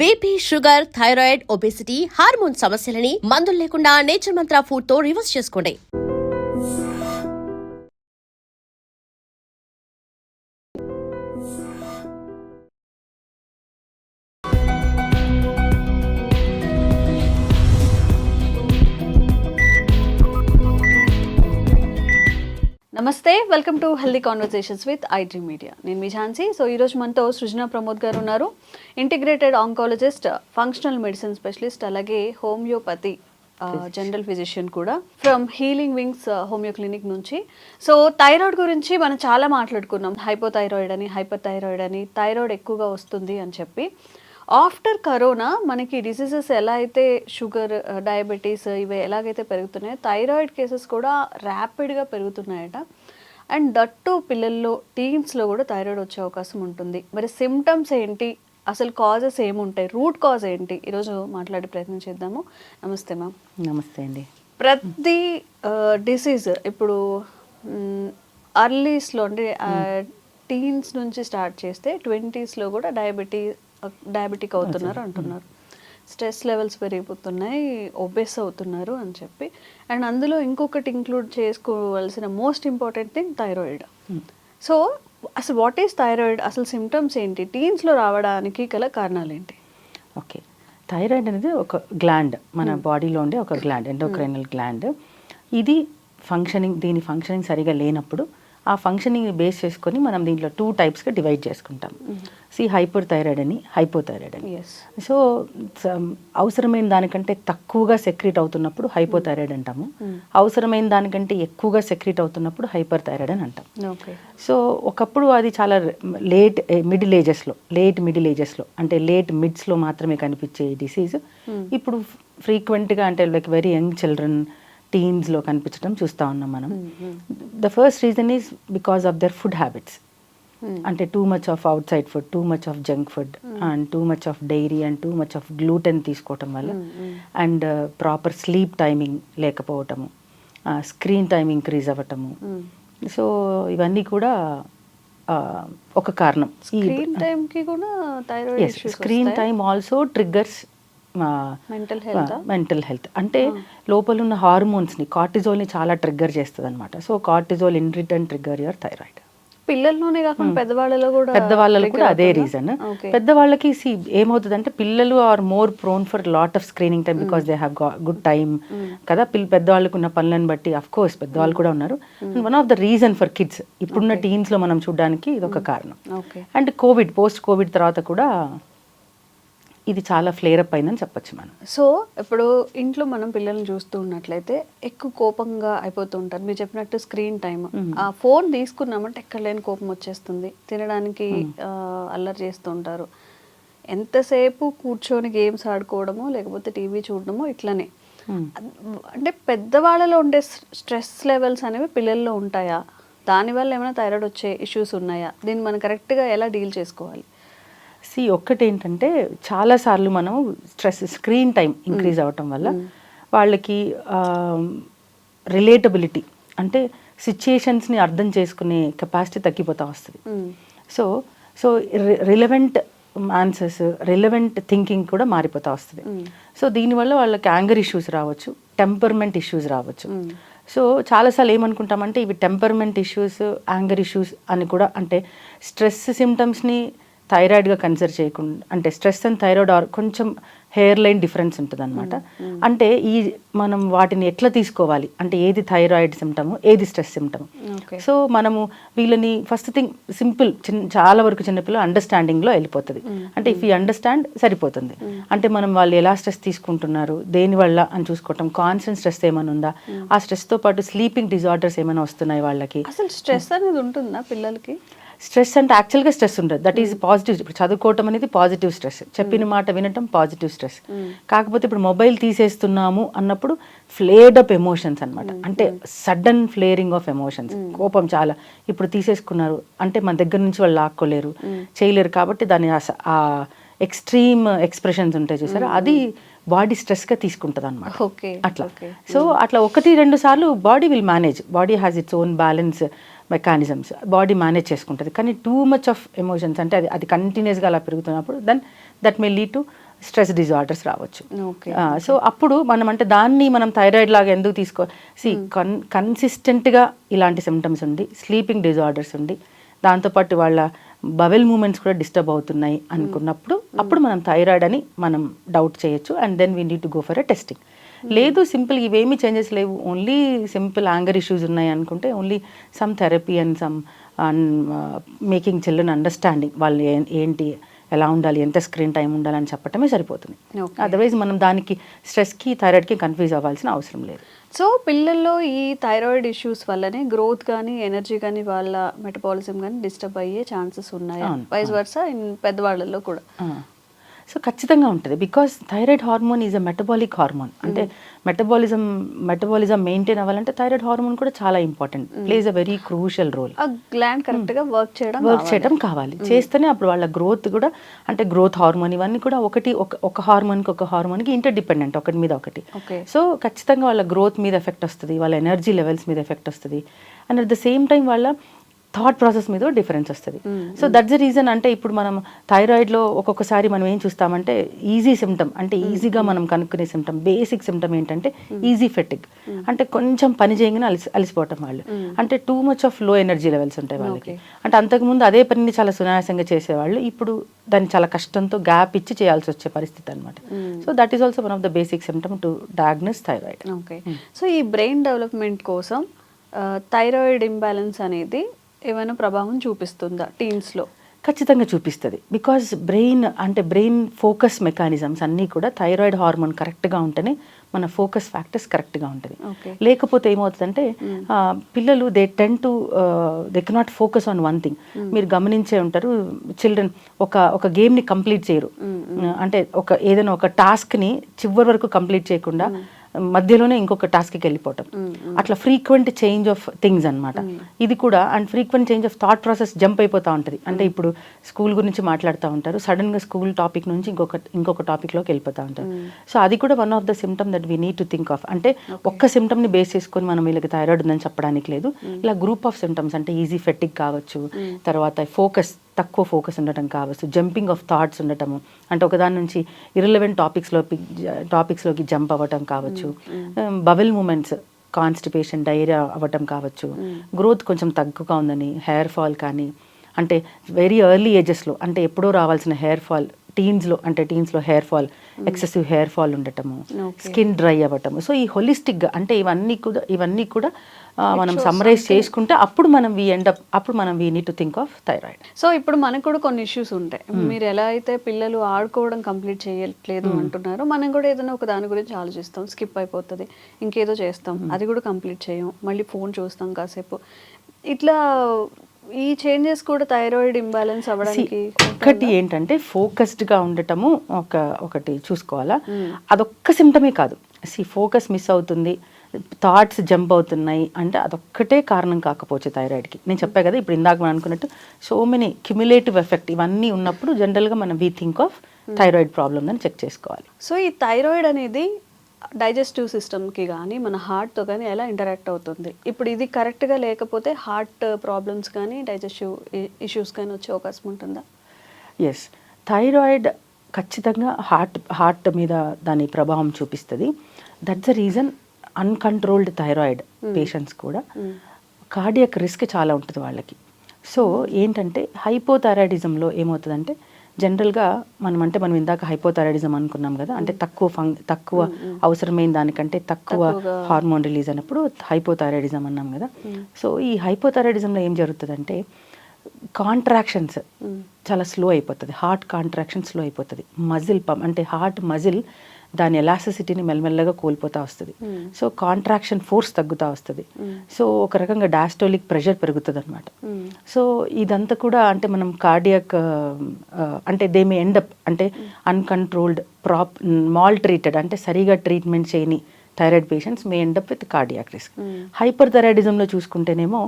BP, sugar, thyroid, obesity, hormone సమస్యలని మందులు లేకుండా నేచర్ మంత్ర ఫుడ్ తో రివర్స్ చేసుకోండి. నమస్తే, welcome to healthy conversations with iDream media. నేను మీ ఝాన్సీ. సో ఈరోజు మనతో సృజన ప్రమోద్ గారు ఉన్నారు, integrated oncologist, functional medicine specialist, అలాగే హోమియోపతి జనరల్ ఫిజిషియన్ కూడా, from healing wings homeo clinic నుంచి. సో థైరాయిడ్ గురించి మనం చాలా మాట్లాడుకున్నాం. హైపోథైరాయిడ్ అని, హైపర్ థైరాయిడ్ అని, థైరాయిడ్ ఎక్కువగా వస్తుంది అని చెప్పి. ఆఫ్టర్ కరోనా మనకి డిసీజెస్ ఎలా అయితే షుగర్, డయాబెటీస్ ఇవి ఎలాగైతే పెరుగుతున్నాయో, థైరాయిడ్ కేసెస్ కూడా ర్యాపిడ్గా పెరుగుతున్నాయట. అండ్ దట్టు పిల్లల్లో, టీన్స్లో కూడా థైరాయిడ్ వచ్చే అవకాశం ఉంటుంది. మరి సిమ్టమ్స్ ఏంటి, అసలు కాజెస్ ఏముంటాయి, రూట్ కాజ్ ఏంటి, ఈరోజు మాట్లాడే ప్రయత్నం చేద్దాము. నమస్తే మ్యామ్. నమస్తే అండి. ప్రతి డిసీజ్ ఇప్పుడు అర్లీస్లో అంటే టీన్స్ నుంచి స్టార్ట్ చేస్తే 20sలో కూడా డయాబెటిక్ అవుతున్నారు అంటున్నారు. స్ట్రెస్ లెవెల్స్ పెరిగిపోతున్నాయి, ఒబెస్ అవుతున్నారు అని చెప్పి. అండ్ అందులో ఇంకొకటి ఇంక్లూడ్ చేసుకోవాల్సిన most important thing thyroid. So అసలు వాట్ ఈస్ థైరాయిడ్, అసలు సిమ్టమ్స్ ఏంటి, టీన్స్లో రావడానికి గల కారణాలు ఏంటి? ఓకే, థైరాయిడ్ అనేది ఒక గ్లాండ్, మన బాడీలో ఉండే ఒక గ్లాండ్, ఎండోక్రైనల్ గ్లాండ్. ఇది దీని ఫంక్షనింగ్ సరిగా లేనప్పుడు ఆ ఫంక్షనింగ్ బేస్ చేసుకొని మనం దీంట్లో 2 typesగా డివైడ్ చేసుకుంటాం. హైపర్ థైరాయిడ్ అని, హైపోథైరాయిడ్ అని. సో అవసరమైన దానికంటే తక్కువగా సెక్రీట్ అవుతున్నప్పుడు హైపోథైరాయిడ్ అంటాము, అవసరమైన దానికంటే ఎక్కువగా సెక్రీట్ అవుతున్నప్పుడు హైపర్ థైరాయిడ్ అని అంటాం. సో ఒకప్పుడు అది చాలా లేట్ మిడిల్ ఏజెస్లో అంటే లేట్ మిడ్స్లో మాత్రమే కనిపించే డిసీజ్ ఇప్పుడు ఫ్రీక్వెంట్గా, అంటే లైక్ వెరీ యంగ్ చిల్డ్రన్, టీన్స్లో కనిపించడం చూస్తూ ఉన్నాం మనం. The first reason is because of their food habits. అంటే too much of outside food, too much of junk food, and too much of dairy, and too much of gluten తీసుకోవటం వల్ల, and proper sleep timing లేకపోవటము, screen time increase అవ్వటము. So ఇవన్నీ కూడా ఒక కారణం. Screen time also triggers mental health. అంటే లోపల ఉన్న హార్మోన్స్ని, కార్టిజోల్ని చాలా ట్రిగ్గర్ చేస్తుంది అనమాట. So cortisol in return trigger your thyroid. పిల్లల్లోనే కాకుండా పెద్దవాళ్ళలో కూడా అదే రీజన్. పెద్దవాళ్ళకి ఏమవుతుంది అంటే, పిల్లలు are more prone for lot of screening time because they have good time కదా. పెద్దవాళ్ళకు ఉన్న పనులను బట్టి అఫ్ కోర్స్ పెద్దవాళ్ళు కూడా ఉన్నారు. One of the reason for kids ఇప్పుడున్న టీన్స్లో మనం చూడడానికి ఇది ఒక కారణం. అండ్ పోస్ట్ కోవిడ్ తర్వాత కూడా ఇది చాలా ఫ్లేర్ అప్ అయిందని చెప్పొచ్చు మనం. సో ఇప్పుడు ఇంట్లో మనం పిల్లల్ని చూస్తూ ఉన్నట్లయితే ఎక్కువ కోపంగా అయిపోతూ ఉంటారు. మీరు చెప్పినట్టు స్క్రీన్ టైం, ఆ ఫోన్ తీసుకున్నామంటే ఎక్కడ లేని కోపం వచ్చేస్తుంది, తినడానికి అల్లరి చేస్తూ ఉంటారు. ఎంతసేపు కూర్చొని గేమ్స్ ఆడుకోవడము, లేకపోతే టీవీ చూడడము, ఇట్లనే. అంటే పెద్దవాళ్ళలో ఉండే స్ట్రెస్ లెవెల్స్ అనేవి పిల్లల్లో ఉంటాయా? దానివల్ల ఏమైనా థైరాయిడ్ వచ్చే ఇష్యూస్ ఉన్నాయా? దీన్ని మనం కరెక్ట్గా ఎలా డీల్ చేసుకోవాలి? ఒక్కటి ఏంటంటే, చాలాసార్లు మనం స్క్రీన్ టైం ఇంక్రీజ్ అవ్వటం వల్ల వాళ్ళకి రిలేటబిలిటీ, అంటే సిచ్యుయేషన్స్ని అర్థం చేసుకునే కెపాసిటీ తగ్గిపోతూ వస్తుంది. So relevant answers, relevant thinking కూడా మారిపోతూ వస్తుంది. సో దీనివల్ల వాళ్ళకి యాంగర్ ఇష్యూస్ రావచ్చు, టెంపర్మెంట్ ఇష్యూస్ రావచ్చు. సో చాలాసార్లు ఏమనుకుంటామంటే, ఇవి టెంపర్మెంట్ ఇష్యూస్, యాంగర్ ఇష్యూస్ అని కూడా, అంటే స్ట్రెస్ సిమ్టమ్స్ని థైరాయిడ్గా కన్సిడర్ చేయకుండా, అంటే స్ట్రెస్ అండ్ థైరాయిడ్ కొంచెం హెయిర్ లైన్ డిఫరెన్స్ ఉంటుంది అనమాట. అంటే మనం వాటిని ఎట్లా తీసుకోవాలి, అంటే ఏది థైరాయిడ్ సిమ్టము, ఏది స్ట్రెస్ సిమ్టము. సో మనము వీళ్ళని ఫస్ట్ థింగ్ సింపుల్, చాలా వరకు చిన్నపిల్లలు అండర్స్టాండింగ్లో వెళ్ళిపోతుంది. అంటే ఇఫ్ యూ అండర్స్టాండ్ సరిపోతుంది. అంటే మనం వాళ్ళు ఎలా స్ట్రెస్ తీసుకుంటున్నారు, దేనివల్ల అని చూసుకోవటం. కాన్స్టెంట్ స్ట్రెస్ ఏమైనా ఉందా, ఆ స్ట్రెస్తో పాటు స్లీపింగ్ డిజార్డర్స్ ఏమైనా వస్తున్నాయి వాళ్ళకి. అసలు స్ట్రెస్ అనేది ఉంటుందా పిల్లలకి? స్ట్రెస్ అంటే యాక్చువల్గా స్ట్రెస్ ఉండదు, దట్ ఈజ్ పాజిటివ్. ఇప్పుడు చదువుకోవటం అనేది పాజిటివ్ స్ట్రెస్, చెప్పిన మాట వినటం పాజిటివ్ స్ట్రెస్. కాకపోతే ఇప్పుడు మొబైల్ తీసేస్తున్నాము అన్నప్పుడు ఫ్లేర్డ్ అప్ ఎమోషన్స్ అనమాట. అంటే సడన్ ఫ్లేరింగ్ ఆఫ్ ఎమోషన్స్, కోపం చాలా. ఇప్పుడు తీసేసుకున్నారు అంటే మన దగ్గర నుంచి వాళ్ళు లాక్కోలేరు, చేయలేరు, కాబట్టి దాని ఆ ఎక్స్ట్రీమ్ ఎక్స్ప్రెషన్స్ ఉంటాయి చూసారా, అది బాడీ స్ట్రెస్గా తీసుకుంటుంది అనమాట. అట్లా. సో అట్లా 1-2 సార్లు body will manage, body has its own balance mechanisms, body manage చేసుకుంటుంది. కానీ టూ మచ్ ఆఫ్ ఎమోషన్స్, అంటే అది కంటిన్యూస్గా అలా పెరుగుతున్నప్పుడు then that may lead to stress disorders రావచ్చు. ఓకే. సో అప్పుడు మనం అంటే దాన్ని మనం థైరాయిడ్ లాగా ఎందుకు కన్సిస్టెంట్గా ఇలాంటి సిమ్టమ్స్ ఉండి, స్లీపింగ్ డిజార్డర్స్ ఉండి, దాంతోపాటు వాళ్ళ బవెల్ మూమెంట్స్ కూడా డిస్టర్బ్ అవుతున్నాయి అనుకున్నప్పుడు అప్పుడు మనం థైరాయిడ్ అని మనం డౌట్ చేయొచ్చు. And then we need to go for a testing. లేదు సింపుల్ ఇవేమీ చేంజెస్ లేవు, ఓన్లీ సింపుల్ యాంగర్ ఇష్యూస్ ఉన్నాయి అనుకుంటే only some therapy and some making children understanding వాళ్ళు ఏంటి, ఎలా ఉండాలి, ఎంత స్క్రీన్ టైం ఉండాలని చెప్పటమే సరిపోతుంది. అదర్వైజ్ మనం దానికి స్ట్రెస్కి థైరాయిడ్కి కన్ఫ్యూజ్ అవ్వాల్సిన అవసరం లేదు. సో పిల్లల్లో ఈ థైరాయిడ్ ఇష్యూస్ వల్లనే గ్రోత్ కానీ ఎనర్జీ కానీ వాళ్ళ మెటబాలిజం కానీ డిస్టర్బ్ అయ్యే ఛాన్సెస్ ఉన్నాయి, వైస్ వర్సా పెద్దవాళ్ళలో కూడా. సో ఖచ్చితంగా ఉంటుంది, because thyroid hormone is a metabolic hormone. అంటే మెటబాలిజం మెయింటైన్ అవ్వాలంటే థైరాయిడ్ హార్మోన్ కూడా చాలా important, plays a very crucial role. Gland కరెక్ట్గా వర్క్ చేయడం కావాలి, చేస్తేనే అప్పుడు వాళ్ళ గ్రోత్ కూడా, అంటే గ్రోత్ హార్మోన్ ఇవన్నీ కూడా ఒక హార్మోన్కి ఇంటర్ డిపెండెంట్, ఒకటి మీద ఒకటి. సో ఖచ్చితంగా వాళ్ళ గ్రోత్ మీద ఎఫెక్ట్ వస్తుంది, వాళ్ళ ఎనర్జీ లెవెల్స్ మీద ఎఫెక్ట్ వస్తుంది, and at the same time వాళ్ళ థాట్ ప్రాసెస్ మీద డిఫరెన్స్ వస్తుంది. So that's the reason. అంటే ఇప్పుడు మనం థైరాయిడ్లో ఒక్కొక్కసారి మనం ఏం చూస్తామంటే ఈజీ సిమ్టమ్, అంటే ఈజీగా మనం కనుక్కునే సిమ్టమ్, బేసిక్ సిమ్టమ్ ఏంటంటే ఈజీ ఫెటిగ్, అంటే కొంచెం పని చేయగానే అలసిపోవటం వాళ్ళు, అంటే టూ మచ్ ఆఫ్ లో ఎనర్జీ లెవెల్స్ ఉంటాయి వాళ్ళకి. అంటే అంతకుముందు అదే పనిని చాలా సునాయాసంగా చేసేవాళ్ళు, ఇప్పుడు దాన్ని చాలా కష్టంతో గ్యాప్ ఇచ్చి చేయాల్సి వచ్చే పరిస్థితి అనమాట. So that is also one of the basic symptom to diagnose thyroid. Okay. So ఈ బ్రెయిన్ డెవలప్మెంట్ కోసం థైరాయిడ్ ఇంబ్యాలెన్స్ అనేది ఏమైనా ప్రభావం చూపిస్తుందా టీన్స్లో? ఖచ్చితంగా చూపిస్తుంది, బికాజ్ బ్రెయిన్ ఫోకస్ మెకానిజమ్స్ అన్నీ కూడా థైరాయిడ్ హార్మోన్ కరెక్ట్గా ఉంటేనే మన ఫోకస్ ఫ్యాక్టర్స్ కరెక్ట్గా ఉంటుంది. లేకపోతే ఏమవుతుందంటే పిల్లలు they cannot focus on one thing. మీరు గమనించే ఉంటారు, చిల్డ్రన్ ఒక గేమ్ని కంప్లీట్ చేయరు, అంటే ఏదైనా ఒక టాస్క్ని చివరి వరకు కంప్లీట్ చేయకుండా మధ్యలోనే ఇంకొక టాస్క్కి వెళ్ళిపోవటం, అట్లా ఫ్రీక్వెంట్ చేంజ్ ఆఫ్ థింగ్స్ అనమాట ఇది కూడా. And frequent change of thought process jump అయిపోతూ ఉంటుంది. అంటే ఇప్పుడు స్కూల్ గురించి మాట్లాడుతూ ఉంటారు, సడన్గా స్కూల్ టాపిక్ నుంచి ఇంకొక టాపిక్లోకి వెళ్ళిపోతూ ఉంటారు. సో అది కూడా one of the symptom that we need to think of. అంటే ఒక్క సిమ్టమ్ని బేస్ చేసుకొని మనం వీళ్ళకి థైరాయిడ్ ఉందని చెప్పడానికి లేదు, ఇలా గ్రూప్ ఆఫ్ సిమ్టమ్స్, అంటే ఈజీ ఫెటిగ్ కావచ్చు, తర్వాత తక్కువ ఫోకస్ ఉండటం కావచ్చు, జంపింగ్ ఆఫ్ థాట్స్ ఉండటము, అంటే ఒకదాని నుంచి ఇర్రిలవెంట్ టాపిక్స్లోకి జంప్ అవ్వటం కావచ్చు, బవెల్ మూమెంట్స్, కాన్స్టిపేషన్, డైరియా అవ్వటం కావచ్చు, గ్రోత్ కొంచెం తక్కువగా ఉందని, హెయిర్ ఫాల్ కానీ, అంటే వెరీ ఎర్లీ ఏజెస్లో, అంటే ఎప్పుడో రావాల్సిన హెయిర్ ఫాల్ టీన్స్లో hair fall, excessive hair fall ఉండటము, స్కిన్ డ్రై అవ్వటము. సో ఈ హోలిస్టిక్గా, అంటే ఇవన్నీ కూడా మనం సమ్మరైజ్ చేసుకుంటే అప్పుడు మనం we need to think of thyroid. So ఇప్పుడు మనకు కూడా కొన్ని ఇష్యూస్ ఉంటాయి. మీరు ఎలా అయితే పిల్లలు ఆడుకోవడం కంప్లీట్ చేయట్లేదు అంటున్నారో, మనం కూడా ఏదైనా ఒక దాని గురించి ఆలోచిస్తాం, స్కిప్ అయిపోతుంది, ఇంకేదో చేస్తాం, అది కూడా కంప్లీట్ చేయం, మళ్ళీ ఫోన్ చూస్తాం కాసేపు. ఇట్లా ఈ చేంజెస్ కూడా థైరాయిడ్ ఇంబ్యాలెన్స్ అవ్వడానికి ఒకటి ఏంటంటే ఫోకస్డ్గా ఉండటము ఒకటి చూసుకోవాలా. అదొక్క సిమ్టమే కాదు, ఫోకస్ మిస్ అవుతుంది, థాట్స్ జంప్ అవుతున్నాయి అంటే అదొక్కటే కారణం కాకపోవచ్చు థైరాయిడ్కి. నేను చెప్పా కదా ఇప్పుడు ఇందాక మనం అనుకున్నట్టు సో మెనీ క్యుములేటివ్ ఎఫెక్ట్ ఇవన్నీ ఉన్నప్పుడు జనరల్గా మనం we think of thyroid problem అని చెక్ చేసుకోవాలి. సో ఈ థైరాయిడ్ అనేది డైజెస్టివ్ సిస్టమ్కి కానీ మన హార్ట్తో కానీ ఎలా ఇంటరాక్ట్ అవుతుంది? ఇప్పుడు ఇది కరెక్ట్గా లేకపోతే హార్ట్ ప్రాబ్లమ్స్ కానీ డైజెస్టివ్ ఇష్యూస్ కానీ వచ్చే అవకాశం ఉంటుందా? ఎస్, థైరాయిడ్ ఖచ్చితంగా హార్ట్ మీద దాని ప్రభావం చూపిస్తుంది. That's the reason uncontrolled thyroid patients కూడా కార్డియాక్ రిస్క్ చాలా ఉంటుంది వాళ్ళకి. సో ఏంటంటే హైపోథైరాయిడిజంలో ఏమవుతుందంటే జనరల్గా మనం ఇందాక హైపోథైరాయిడిజం అనుకున్నాం కదా, అంటే తక్కువ అవసరమైన దానికంటే తక్కువ హార్మోన్ రిలీజ్ అయినప్పుడు హైపోథైరాయిడిజం అన్నాం కదా. సో ఈ హైపోథైరాయిడిజంలో ఏం జరుగుతుందంటే కాంట్రాక్షన్స్ చాలా స్లో అయిపోతుంది, హార్ట్ కాంట్రాక్షన్ స్లో అయిపోతుంది, మజిల్ అంటే హార్ట్ మజిల్ దాని ఎలాస్టిసిటీని మెల్లమెల్లగా కోల్పోతూ వస్తుంది. సో కాంట్రాక్షన్ ఫోర్స్ తగ్గుతూ వస్తుంది. సో ఒక రకంగా డయాస్టోలిక్ ప్రెషర్ పెరుగుతుంది అనమాట. సో ఇదంతా కూడా అంటే మనం కార్డియాక్ అంటే దే మే ఎండప్ అంటే అన్కంట్రోల్డ్ మాల్ ట్రీటెడ్ అంటే సరిగా ట్రీట్మెంట్ చేయని thyroid patients may end up with cardiac risk. Hyper థైరాయిడిజంలో చూసుకుంటేనేమో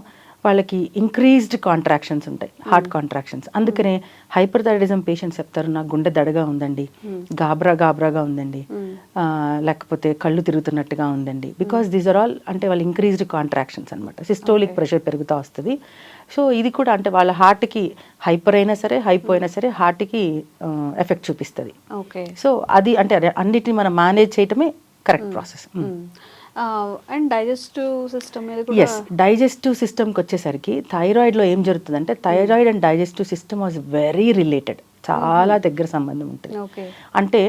వాళ్ళకి ఇంక్రీజ్డ్ కాంట్రాక్షన్స్ ఉంటాయి, హార్ట్ కాంట్రాక్షన్స్. అందుకనే హైపర్ థైరాయిడిజం పేషెంట్స్ చెప్తారు నాకు గుండె దడగా ఉందండి, గాబరాగా ఉందండి, లేకపోతే కళ్ళు తిరుగుతున్నట్టుగా ఉందండి. బికాస్ దీస్ ఆర్ ఆల్ అంటే వాళ్ళు ఇంక్రీజ్డ్ కాంట్రాక్షన్స్ అనమాట. సిస్టోలిక్ ప్రెషర్ పెరుగుతూ వస్తుంది. సో ఇది కూడా అంటే వాళ్ళ హార్ట్కి హైపర్ అయినా సరే హైపో అయినా సరే హార్ట్కి ఎఫెక్ట్ చూపిస్తుంది. సో అది అంటే అన్నిటిని మనం మేనేజ్ చేయటమే correct process. And digestive system yes, digestive సిస్టమ్కి వచ్చేసరికి థైరాయిడ్లో ఏం జరుగుతుందంటే thyroid and digestive system was very related, చాలా దగ్గర సంబంధం ఉంటుంది. అంటే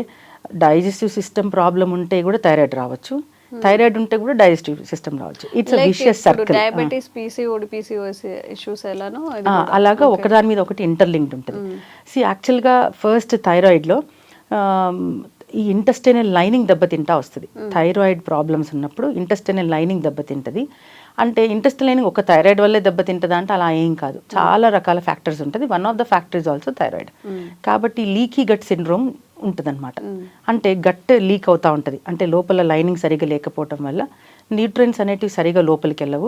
డైజెస్టివ్ సిస్టమ్ ప్రాబ్లం ఉంటే కూడా థైరాయిడ్ రావచ్చు, థైరాయిడ్ ఉంటే కూడా డైజెస్టివ్ సిస్టమ్ రావచ్చు. It's vicious circle. Diabetes, PCOD, PCOS issues ఎలానో అలాగా ఒకదాని మీద ఒకటి ఇంటర్లింక్డ్ ఉంటుంది. యాక్చువల్గా ఫస్ట్ థైరాయిడ్లో ఈ ఇంటెస్టైనల్ లైనింగ్ దెబ్బతింటా వస్తుంది. థైరాయిడ్ ప్రాబ్లమ్స్ ఉన్నప్పుడు ఇంటెస్టైనల్ లైనింగ్ దెబ్బతింటుంది. అంటే ఇంటెస్టైనల్ లైనింగ్ ఒక థైరాయిడ్ వల్లే దెబ్బతింటుందా అంటే అలా ఏం కాదు, చాలా రకాల ఫ్యాక్టర్స్ ఉంటుంది. One of the factors also thyroid. కాబట్టి లీకీ గట్ సిండ్రోమ్ ఉంటుందన్నమాట. అంటే గట్ లీక్ అవుతూ ఉంటుంది. అంటే లోపల లైనింగ్ సరిగా లేకపోవటం వల్ల న్యూట్రియన్స్ అనేటివి సరిగా లోపలికి వెళ్ళవు,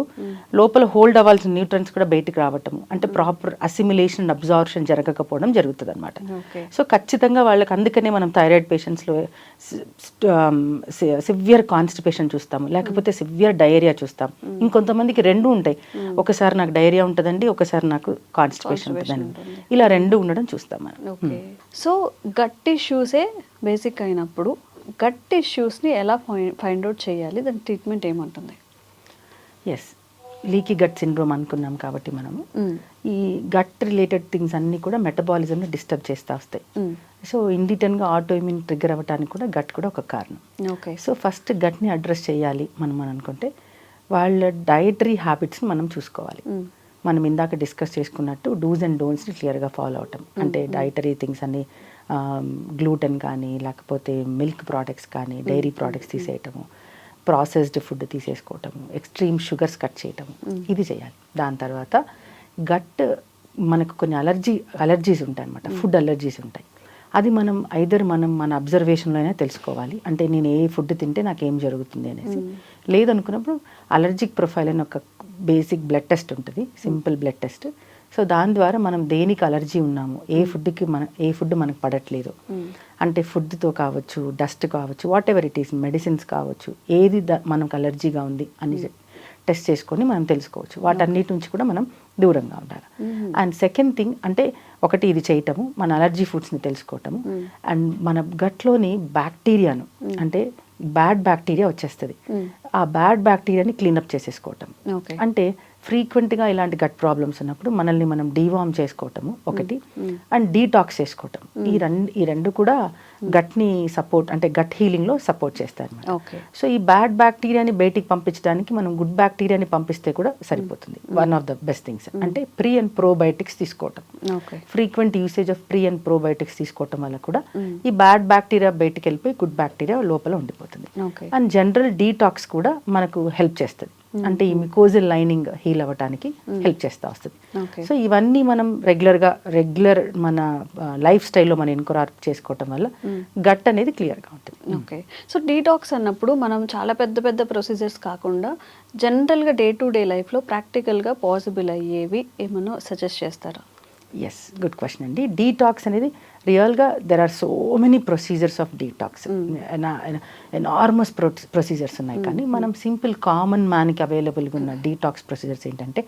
లోపల హోల్డ్ అవ్వాల్సిన న్యూట్రియన్స్ కూడా బయటికి రావటము, అంటే ప్రాపర్ అసిమిలేషన్ అబ్జార్ప్షన్ జరగకపోవడం జరుగుతుంది అనమాట. సో ఖచ్చితంగా వాళ్ళకి అందుకనే మనం థైరాయిడ్ పేషెంట్స్లో సివియర్ కాన్స్టిపేషన్ చూస్తాము, లేకపోతే సివియర్ డయేరియా చూస్తాం. ఇంకొంతమందికి రెండు ఉంటాయి, ఒకసారి నాకు డయేరియా ఉంటుందండి, ఒకసారి నాకు కాన్స్టిపేషన్ ఉంటుందండి, ఇలా రెండు ఉండడం చూస్తాం మనం. సో గట్ ఇష్యూసే బేసిక్ అయినప్పుడు గట్ ఇష్యూస్ని ఎలా ఫైండ్ అవుట్ చేయాలి, దాని ట్రీట్మెంట్ ఏమంటుంది? ఎస్, లీకీ గట్ సిండ్రోమ్ అనుకున్నాం కాబట్టి మనము ఈ గట్ రిలేటెడ్ థింగ్స్ అన్నీ కూడా మెటబాలిజంని డిస్టర్బ్ చేస్తూ వస్తాయి. సో ఇండిటన్గా ఆటోఇమ్యూన్ ట్రిగ్గర్ అవ్వడానికి కూడా గట్ కూడా ఒక కారణం. సో ఫస్ట్ గట్ని అడ్రస్ చేయాలి మనం అనుకుంటే వాళ్ళ డైటరీ హ్యాబిట్స్ని మనం చూసుకోవాలి. మనం ఇందాక డిస్కస్ చేసుకున్నట్టు డూస్ అండ్ డోంట్స్ని క్లియర్గా ఫాలో అవటం, అంటే డైటరీ థింగ్స్ అన్ని గ్లూటెన్ కానీ లేకపోతే మిల్క్ ప్రోడక్ట్స్ కానీ డైరీ ప్రోడక్ట్స్ తీసేయటము, ప్రాసెస్డ్ ఫుడ్ తీసేసుకోవటము, ఎక్స్ట్రీమ్ షుగర్స్ కట్ చేయటము, ఇది చేయాలి. దాని తర్వాత గట్ మనకు కొన్ని అలర్జీస్ ఉంటాయి అన్నమాట, ఫుడ్ అలర్జీస్ ఉంటాయి. అది మనం మన అబ్జర్వేషన్లో అయినా తెలుసుకోవాలి. అంటే నేను ఏ ఫుడ్ తింటే నాకు ఏం జరుగుతుంది అనేసి. లేదనుకున్నప్పుడు అలర్జిక్ ప్రొఫైల్ అని ఒక బేసిక్ బ్లడ్ టెస్ట్ ఉంటుంది, సింపుల్ బ్లడ్ టెస్ట్. సో దాని ద్వారా మనం దేనికి అలర్జీ ఉన్నాము, ఏ ఫుడ్ మనకు పడట్లేదు, అంటే ఫుడ్తో కావచ్చు, డస్ట్ కావచ్చు, what ever it is, medicines కావచ్చు, ఏది మనకు అలర్జీగా ఉంది అని టెస్ట్ చేసుకొని మనం తెలుసుకోవచ్చు. వాటన్నిటి నుంచి కూడా మనం దూరంగా ఉండాలి. అండ్ సెకండ్ థింగ్ అంటే ఒకటి ఇది చేయటము, మన అలర్జీ ఫుడ్స్ని తెలుసుకోవటము, అండ్ మన గట్లోని బ్యాక్టీరియాను అంటే బ్యాడ్ బ్యాక్టీరియా వచ్చేస్తుంది, ఆ బ్యాడ్ బ్యాక్టీరియాని క్లీనప్ చేసేసుకోవటం. అంటే ఫ్రీక్వెంట్గా ఇలాంటి గట్ ప్రాబ్లమ్స్ ఉన్నప్పుడు మనల్ని మనం డీవార్మ్ చేసుకోవటము ఒకటి, అండ్ డీటాక్స్ చేసుకోవటం. ఈ రెండు కూడా గట్ని సపోర్ట్ అంటే గట్ హీలింగ్లో సపోర్ట్ చేస్తాయి అన్నమాట. సో ఈ బ్యాడ్ బ్యాక్టీరియాని బయటికి పంపించడానికి మనం గుడ్ బ్యాక్టీరియాని పంపిస్తే కూడా సరిపోతుంది. One of the best things అంటే ప్రీ అండ్ ప్రోబయోటిక్స్ తీసుకోవటం. Frequent usage of pre and probiotics తీసుకోవటం వల్ల కూడా ఈ బ్యాడ్ బ్యాక్టీరియా బయటికి వెళ్ళిపోయి గుడ్ బ్యాక్టీరియా లోపల ఉండిపోతుంది. అండ్ జనరల్ డీటాక్స్ కూడా మనకు హెల్ప్ చేస్తుంది, అంటే ఈ మికోజల్ లైనింగ్ హీల్ అవ్వడానికి హెల్ప్ చేస్తూ వస్తుంది. సో ఇవన్నీ మనం రెగ్యులర్ మన లైఫ్ స్టైల్లో మనం ఇన్కార్పొరేట్ చేసుకోవటం వల్ల గట్ అనేది క్లియర్గా ఉంటుంది. ఓకే, సో డీటాక్స్ అన్నప్పుడు మనం చాలా పెద్ద పెద్ద ప్రొసీజర్స్ కాకుండా జనరల్గా డే టు డే లైఫ్లో ప్రాక్టికల్గా పాసిబుల్ అయ్యేవి ఏమన్నా సజెస్ట్ చేస్తారా? ఎస్, గుడ్ క్వశ్చన్ అండి. డీటాక్స్ అనేది రియల్గా there are so many procedures of detox, enormous procedures ఉన్నాయి. కానీ మనం సింపుల్ కామన్ మ్యాన్కి అవైలబుల్గా ఉన్న డీటాక్స్ ప్రొసీజర్స్ ఏంటంటే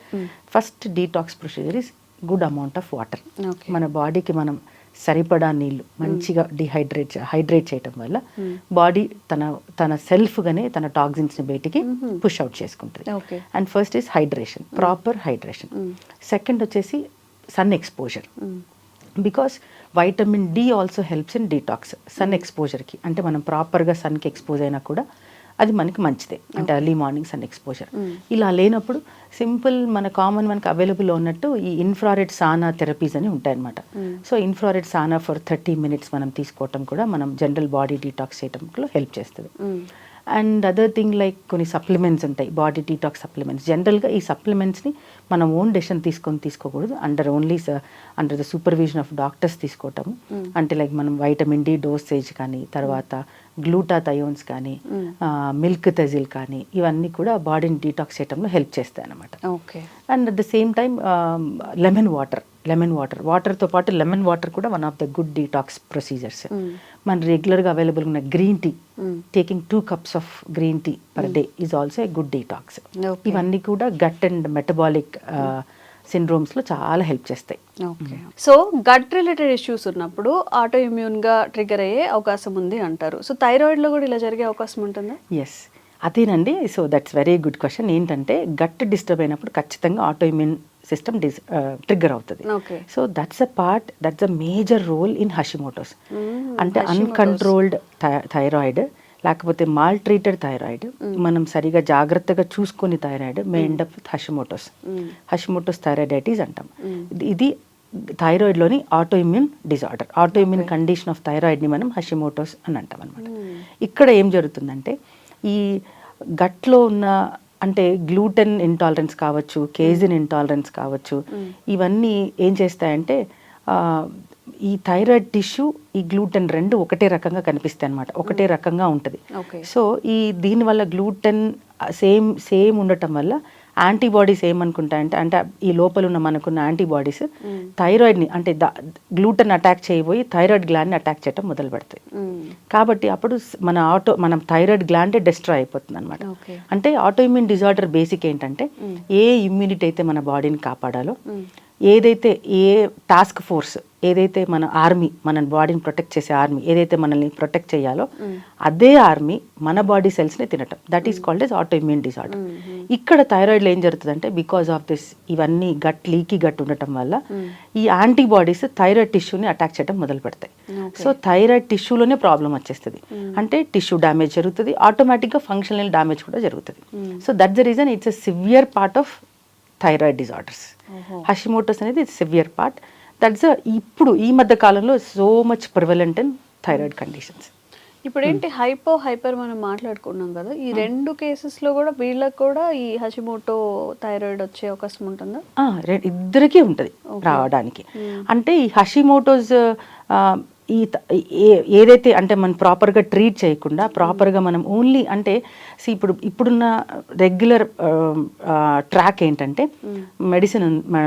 first detox procedure is good amount of water. మన బాడీకి మనం సరిపడా నీళ్ళు మంచిగా హైడ్రేట్ చేయటం వల్ల బాడీ తన సెల్ఫ్గానే తన టాక్సిన్స్ని బయటికి పుష్ అవుట్ చేసుకుంటుంది. And first is hydration, proper hydration. Second వచ్చేసి sun exposure, because vitamin D also helps in detox. Sun ఎక్స్పోజర్కి అంటే మనం ప్రాపర్గా సన్కి ఎక్స్పోజ్ అయినా కూడా అది మనకి మంచిదే, అంటే ఎర్లీ మార్నింగ్ సన్ ఎక్స్పోజర్. ఇలా లేనప్పుడు సింపుల్ మనకు అవైలబుల్లో ఉన్నట్టు ఈ ఇన్ఫ్రారెడ్ సానా థెరపీస్ అని ఉంటాయన్నమాట. So infrared sauna for 30 minutes మనం తీసుకోవటం కూడా మనం జనరల్ బాడీ డీటాక్స్ చేయడంలో హెల్ప్ చేస్తుంది. అండ్ అదర్ థింగ్ లైక్ కొన్ని సప్లిమెంట్స్ ఉంటాయి, బాడీ డీటాక్స్ సప్లిమెంట్స్. జనరల్గా ఈ సప్లిమెంట్స్ని మనం ఓన్ డెసిషన్ తీసుకోకూడదు, under the supervision of doctors తీసుకోవటము. అంటే లైక్ మనం వైటమిన్ డి డోసేజ్ కానీ, తర్వాత గ్లూటాథయోన్స్ కానీ, మిల్క్ థెజిల్ కానీ, ఇవన్నీ కూడా బాడీని డీటాక్స్ చేయడంలో హెల్ప్ చేస్తాయి అన్నమాట. And at the same time lemon water lemon వాటర్తో పాటు లెమన్ వాటర్ కూడా one of the good detox procedures. మన రెగ్యులర్గా అవైలబుల్ ఉన్న green tea, taking 2 cups of green tea per day is also a good detox. ఇవన్నీ కూడా gut and metabolic సిండ్రోమ్స్లో చాలా హెల్ప్ చేస్తాయి. Okay, so gut related issues ఉన్నప్పుడు ఆటో ఇమ్యూన్గా ట్రిగర్ అయ్యే అవకాశం ఉంది అంటారు. సో థైరాయిడ్లో కూడా ఇలా జరిగే అవకాశం ఉంటుందా? ఎస్, అదేనండి. So that's very good question. ఏంటంటే గట్ డిస్టర్బ్ అయినప్పుడు ఖచ్చితంగా ఆటో ఇమ్యూన్ సిస్టమ్ ట్రిగ్గర్ అవుతుంది. So that's a major role in Hashimoto's. అంటే అన్కంట్రోల్డ్ థైరాయిడ్ లేకపోతే మాల్ ట్రీటెడ్ థైరాయిడ్, మనం సరిగా జాగ్రత్తగా చూసుకుని thyroid may end up with Hashimoto's thyroiditis అంటాం. ఇది థైరాయిడ్లోని auto immune disorder, autoimmune condition of థైరాయిడ్ని మనం హషిమోటోస్ అని అంటాం అనమాట. ఇక్కడ ఏం జరుగుతుందంటే ఈ గట్లో ఉన్న అంటే గ్లూటెన్ ఇంటాలరెన్స్ కావచ్చు, కేజిన్ ఇంటాలరెన్స్ కావచ్చు, ఇవన్నీ ఏం చేస్తాయంటే ఈ థైరాయిడ్ టిష్యూ ఈ గ్లూటెన్ రెండు ఒకటే రకంగా కనిపిస్తాయి అనమాట, ఒకటే రకంగా ఉంటుంది. సో దీనివల్ల గ్లూటెన్ సేమ్ ఉండటం వల్ల యాంటీబాడీస్ ఏమనుకుంటాయంటే అంటే ఈ లోపల ఉన్న మనకున్న యాంటీబాడీస్ థైరాయిడ్ని అంటే గ్లూటెన్ అటాక్ చేయబోయి థైరాయిడ్ గ్లాండ్ని అటాక్ చేయడం మొదలు పెడతాయి. కాబట్టి అప్పుడు మనం థైరాయిడ్ గ్లాండే డిస్ట్రాయ్ అయిపోతుంది అనమాట. అంటే ఆటో ఇమ్యూన్ డిజార్డర్ బేసిక్ ఏంటంటే ఏ ఇమ్యూనిటీ అయితే మన బాడీని కాపాడాలో, ఏదైతే ఏ టాస్క్ ఫోర్స్ ఏదైతే మన ఆర్మీ, మన బాడీని ప్రొటెక్ట్ చేసే ఆర్మీ ఏదైతే మనల్ని ప్రొటెక్ట్ చేయాలో అదే ఆర్మీ మన బాడీ సెల్స్ని తినటం, that is called as auto immune disorder. ఇక్కడ థైరాయిడ్లో ఏం జరుగుతుందంటే బికాస్ ఆఫ్ దిస్ ఇవన్నీ లీకీ గట్ ఉండటం వల్ల ఈ యాంటీబాడీస్ థైరాయిడ్ టిష్యూని అటాక్ చేయడం మొదలు పెడతాయి. సో థైరాయిడ్ టిష్యూలోనే ప్రాబ్లం వచ్చేస్తుంది, అంటే టిష్యూ డ్యామేజ్ జరుగుతుంది, ఆటోమేటిక్గా ఫంక్షనల్ డ్యామేజ్ కూడా జరుగుతుంది. So that the reason it's a severe part of thyroid disorders. Hashimoto's అనేది సివియర్ పార్ట్. దట్స్ ఇప్పుడు ఈ మధ్య కాలంలో so much prevalent in thyroid conditions. ఇప్పుడు ఏంటి హైపర్ మనం మాట్లాడుకున్నాం కదా, ఈ రెండు కేసెస్లో కూడా వీళ్ళకి కూడా ఈ హషిమోటో థైరాయిడ్ వచ్చే అవకాశం ఉంటుందా? ఇద్దరికీ ఉంటుంది రావడానికి. అంటే ఈ హషిమోటోస్ ఏదైతే అంటే మనం ప్రాపర్గా ట్రీట్ చేయకుండా ప్రాపర్గా మనం ఓన్లీ అంటే ఇప్పుడున్న రెగ్యులర్ ట్రాక్ ఏంటంటే మెడిసిన్ మన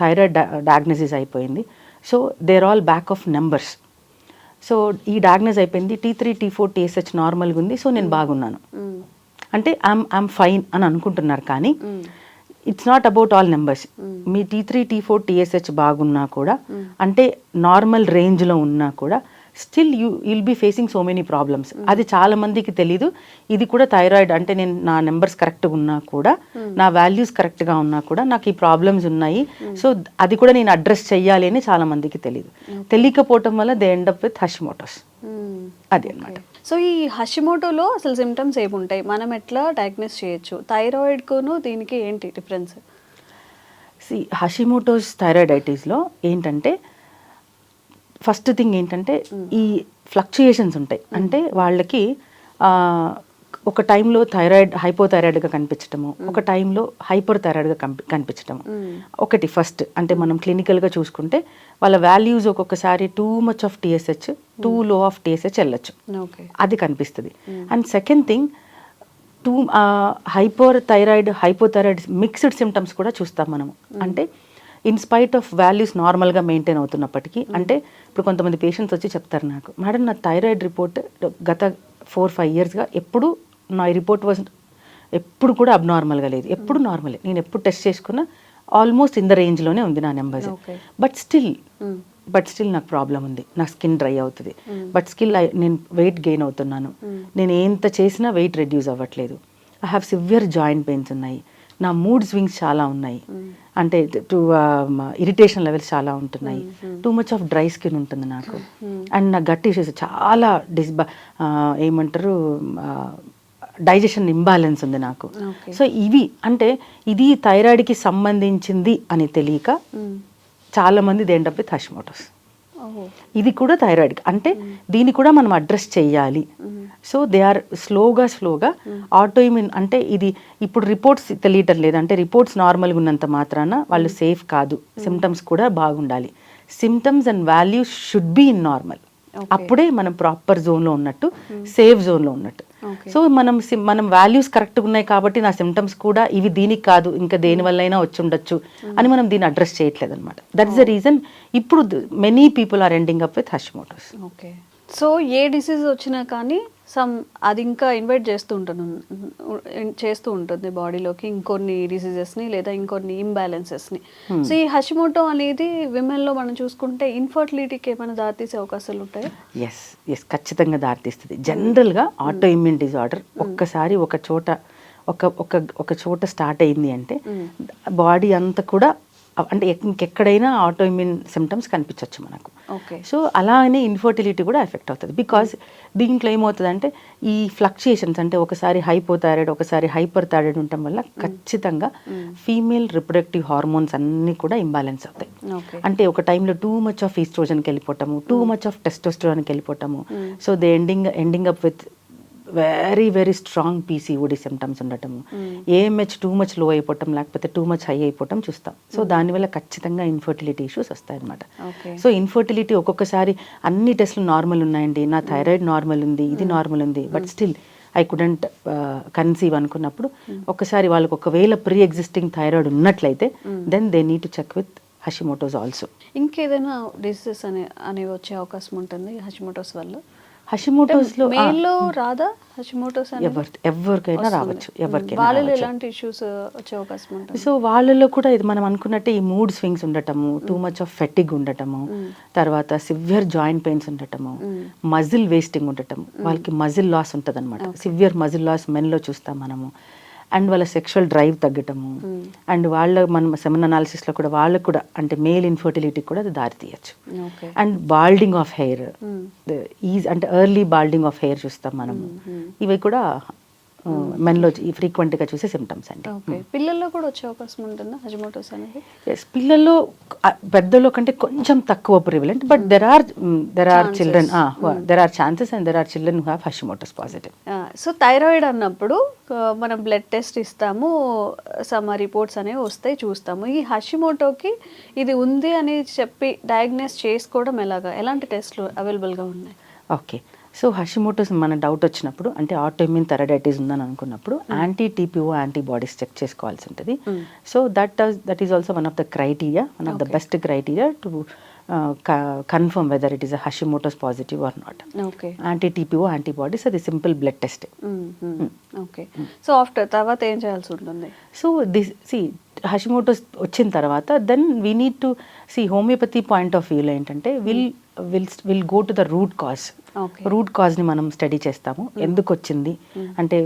థైరాయిడ్ డయాగ్నోసిస్ అయిపోయింది. So there all back of numbers. So ఈ డయాగ్నోస్ అయిపోయింది, T3 T4 TSH నార్మల్గా ఉంది, సో నేను బాగున్నాను అంటే ఐఎమ్ ఫైన్ అని అనుకుంటున్నారు. కానీ it's not about all numbers. Me T3 T4 TSH బాగున్నా కూడా అంటే నార్మల్ రేంజ్లో ఉన్నా కూడా still will be facing so many problems. అది చాలా మందికి తెలీదు. ఇది కూడా థైరాయిడ్ అంటే నేను నా నెంబర్స్ కరెక్ట్గా ఉన్నా కూడా, నా వాల్యూస్ కరెక్ట్గా ఉన్నా కూడా నాకు ఈ ప్రాబ్లమ్స్ ఉన్నాయి, సో అది కూడా నేను అడ్రస్ చెయ్యాలి అని చాలా మందికి తెలీదు. తెలియకపోవటం వల్ల they end up with Hashimoto's. అది అన్నమాట. సో ఈ హషిమోటోలో అసలు సిమ్టమ్స్ ఏముంటాయి, మనం ఎట్లా డయాగ్నోస్ చేయొచ్చు, థైరాయిడ్కును దీనికి ఏంటి డిఫరెన్స్? హషిమోటోస్ థైరాయిడైటిస్లో ఏంటంటే ఫస్ట్ థింగ్ ఏంటంటే ఈ ఫ్లక్చుయేషన్స్ ఉంటాయి. అంటే వాళ్ళకి ఒక టైంలో హైపోథైరాయిడ్గా కనిపించటము, ఒక టైంలో హైపర్ థైరాయిడ్గా కనిపించటము. ఒకటి ఫస్ట్ అంటే మనం క్లినికల్గా చూసుకుంటే వాళ్ళ వాల్యూస్ ఒక్కొక్కసారి two much of TSH, two లో ఆఫ్ TSH వెళ్ళొచ్చు, అది కనిపిస్తుంది. And second thing hypothyroid mixed symptoms కూడా చూస్తాం మనము. అంటే ఇన్స్పైట్ ఆఫ్ వాల్యూస్ నార్మల్గా మెయింటైన్ అవుతున్నప్పటికీ, అంటే ఇప్పుడు కొంతమంది పేషెంట్స్ వచ్చి చెప్తారు నాకు, మేడం నా థైరాయిడ్ రిపోర్ట్ గత 4-5 yearsగా ఎప్పుడు నా రిపోర్ట్ ఎప్పుడు కూడా అబ్నార్మల్గా లేదు, ఎప్పుడు నార్మలే, నేను ఎప్పుడు టెస్ట్ చేసుకున్నా ఆల్మోస్ట్ ఇన్ ద రేంజ్లోనే ఉంది నా నెంబర్స్. బట్ స్టిల్ నాకు ప్రాబ్లం ఉంది, నా స్కిన్ డ్రై అవుతుంది, బట్ నేను వెయిట్ గెయిన్ అవుతున్నాను, నేను ఎంత చేసినా వెయిట్ రెడ్యూస్ అవ్వట్లేదు, I have severe joint pains ఉన్నాయి, నా మూడ్ స్వింగ్స్ చాలా ఉన్నాయి, అంటే ఇరిటేషన్ లెవెల్స్ చాలా ఉంటున్నాయి, two much of dry skin ఉంటుంది నాకు, అండ్ నా గట్ ఇష్యూస్ చాలా ఏమంటారు డైజెషన్ ఇంబ్యాలెన్స్ ఉంది నాకు. సో ఇవి అంటే ఇది థైరాయిడ్కి సంబంధించింది అని తెలియక చాలా మంది they end up with Hashimoto's. ఇది కూడా థైరాయిడ్ అంటే దీన్ని కూడా మనం అడ్రస్ చేయాలి. సో దే ఆర్ స్లోగా ఆటోఇమ్యూన్ అంటే ఇది ఇప్పుడు రిపోర్ట్స్ తెలియటం లేదు, అంటే రిపోర్ట్స్ నార్మల్గా ఉన్నంత మాత్రాన వాళ్ళు సేఫ్ కాదు, సిమ్టమ్స్ కూడా బాగుండాలి, symptoms and values should be in normal, అప్పుడే మనం ప్రాపర్ జోన్లో ఉన్నట్టు, సేఫ్ జోన్లో ఉన్నట్టు. సో మనం వాల్యూస్ కరెక్ట్గా ఉన్నాయి కాబట్టి నా సిమ్టమ్స్ కూడా ఇవి దీనికి కాదు ఇంకా దేని వల్ల అయినా వచ్చి ఉండొచ్చు అని మనం దీన్ని అడ్రస్ చేయట్లేదు అనమాట. దట్స్ ద రీజన్ ఇప్పుడు many people are ending up with Hashimoto's. Okay. So a disease వచ్చినా కానీ అది ఇంకా ఇన్వైట్ చేస్తూ ఉంటుంది బాడీలోకి ఇంకొన్ని డిసీజెస్ని లేదా ఇంకొన్ని ఇంబ్యాలెన్సెస్ని. సో ఈ హషిమోటో అనేది విమెన్లో మనం చూసుకుంటే ఇన్ఫర్టిలిటీకి ఏమైనా దారితీసే అవకాశాలు ఉంటాయి? ఎస్ ఖచ్చితంగా దారితీస్తుంది. జనరల్గా ఆటో ఇమ్యూన్ డిజార్డర్ ఒక్కసారి ఒక చోట స్టార్ట్ అయింది అంటే బాడీ అంతా కూడా అంటే ఇంకెక్కడైనా ఆటో ఇమ్యూన్ సిమ్టమ్స్ కనిపించవచ్చు మనకు. సో అలానే ఇన్ఫర్టిలిటీ కూడా ఎఫెక్ట్ అవుతుంది. బికాజ్ దీంట్లో ఏమవుతుందంటే ఈ ఫ్లక్చుయేషన్స్ అంటే ఒకసారి హైపోథైరాయిడ్ ఒకసారి హైపర్ థైరాయిడ్ ఉండటం వల్ల ఖచ్చితంగా ఫీమేల్ రిప్రొడక్టివ్ హార్మోన్స్ అన్నీ కూడా ఇంబ్యాలెన్స్ అవుతాయి. అంటే ఒక టైంలో టూ మచ్ ఆఫ్ ఈస్ట్రోజన్కి వెళ్ళిపోవటము, టూ మచ్ ఆఫ్ టెస్టోస్టెరాన్కి వెళ్ళిపోవటము. So they ending up with very very strong PCOD symptoms ఉండటము, ఏఎంహెచ్ టూ మచ్ లో అయిపోవటం లేకపోతే టూ మచ్ హై అయిపోవటం చూస్తాం. సో దానివల్ల ఖచ్చితంగా ఇన్ఫర్టిలిటీ ఇష్యూస్ వస్తాయి అనమాట. సో ఇన్ఫర్టిలిటీ ఒక్కొక్కసారి అన్ని టెస్టులు నార్మల్ ఉన్నాయండి, నా థైరాయిడ్ నార్మల్ ఉంది, ఇది నార్మల్ ఉంది, but still I couldn't conceive అనుకున్నప్పుడు ఒకసారి వాళ్ళకి ఒకవేళ ప్రీ ఎగ్జిస్టింగ్ థైరాయిడ్ ఉన్నట్లయితే then they need to check with Hashimoto's also. ఇంకేదైనా డిసీజెస్ అనేవి వచ్చే అవకాశం ఉంటుంది హషిమోటోస్ వల్ల? హషిమోటోస్లో మేల్లో రాదా హషిమోటోస్? ఎవరికైనా రావచ్చు, ఎవరికైనా. వాళ్ళలో ఎలాంటి ఇష్యూస్ వచ్చే అవకాశం ఉంటుంది? సో వాళ్ళలో కూడా ఇది మనం అనుకున్నట్టే ఈ మూడ్ స్వింగ్స్ ఉండటము, టూ మచ్ ఆఫ్ ఫెటిగ్ ఉండటము, తర్వాత సివియర్ జాయింట్ పెయిన్స్ ఉండటము, మజిల్ వేస్టింగ్ ఉండటము, వాళ్ళకి మజిల్ లాస్ ఉంటుంది అనమాట. సివియర్ మజిల్ లాస్ మెన్లో చూస్తాం మనము. అండ్ వాళ్ళ సెక్షువల్ డ్రైవ్ తగ్గటము, అండ్ మనం సెమన్ అనాలిసిస్లో కూడా వాళ్ళకు కూడా అంటే మేల్ ఇన్ఫర్టిలిటీ కూడా అది దారి తీయచ్చు. అండ్ బాల్డింగ్ ఆఫ్ హెయిర్, అంటే ఎర్లీ బాల్డింగ్ ఆఫ్ హెయిర్ చూస్తాం మనము. ఇవి కూడా మెన్లో ఫ్రీక్వెంట్గా చూసే సిమ్టమ్స్ అండి. పిల్లల్లో కూడా వచ్చే అవకాశం ఉంటుందా హషిమోటోస్ అనేది? పిల్లల్లో పెద్దలో కంటే కొంచెం తక్కువ prevalent, but there are children, there are chances and there are children who have Hashimoto's positive. So thyroid అన్నప్పుడు మనం బ్లడ్ టెస్ట్ ఇస్తాము, సమ్ రిపోర్ట్స్ అనేవి వస్తాయి, చూస్తాము. ఈ హషిమోటోకి ఇది ఉంది అని చెప్పి డయాగ్నోస్ చేసుకోవడం ఎలాగా? ఎలాంటి టెస్ట్లు అవైలబుల్గా ఉన్నాయి? ఓకే. సో హషిమోటోస్ మన డౌట్ వచ్చినప్పుడు అంటే ఆటోఇమ్యూన్ థైరాయిడైటిస్ ఉందని అనుకున్నప్పుడు యాంటీ టీపీఓ యాంటీబాడీస్ చెక్ చేసుకోవాల్సి ఉంటుంది. So that is also one of the criteria, one of the best criteria to confirm whether it is a Hashimoto's positive or not. Anti TPO antibodies అది simple blood test. Okay. So after తర్వాత ఏం చేయాల్సి ఉంటుంది? So Hashimoto's వచ్చిన తర్వాత then we need to homeopathy point of వ్యూలో ఏంటంటే will go to the root cause. Root కాజ్ని మనం స్టడీ చేస్తాము. ఎందుకు వచ్చింది అంటే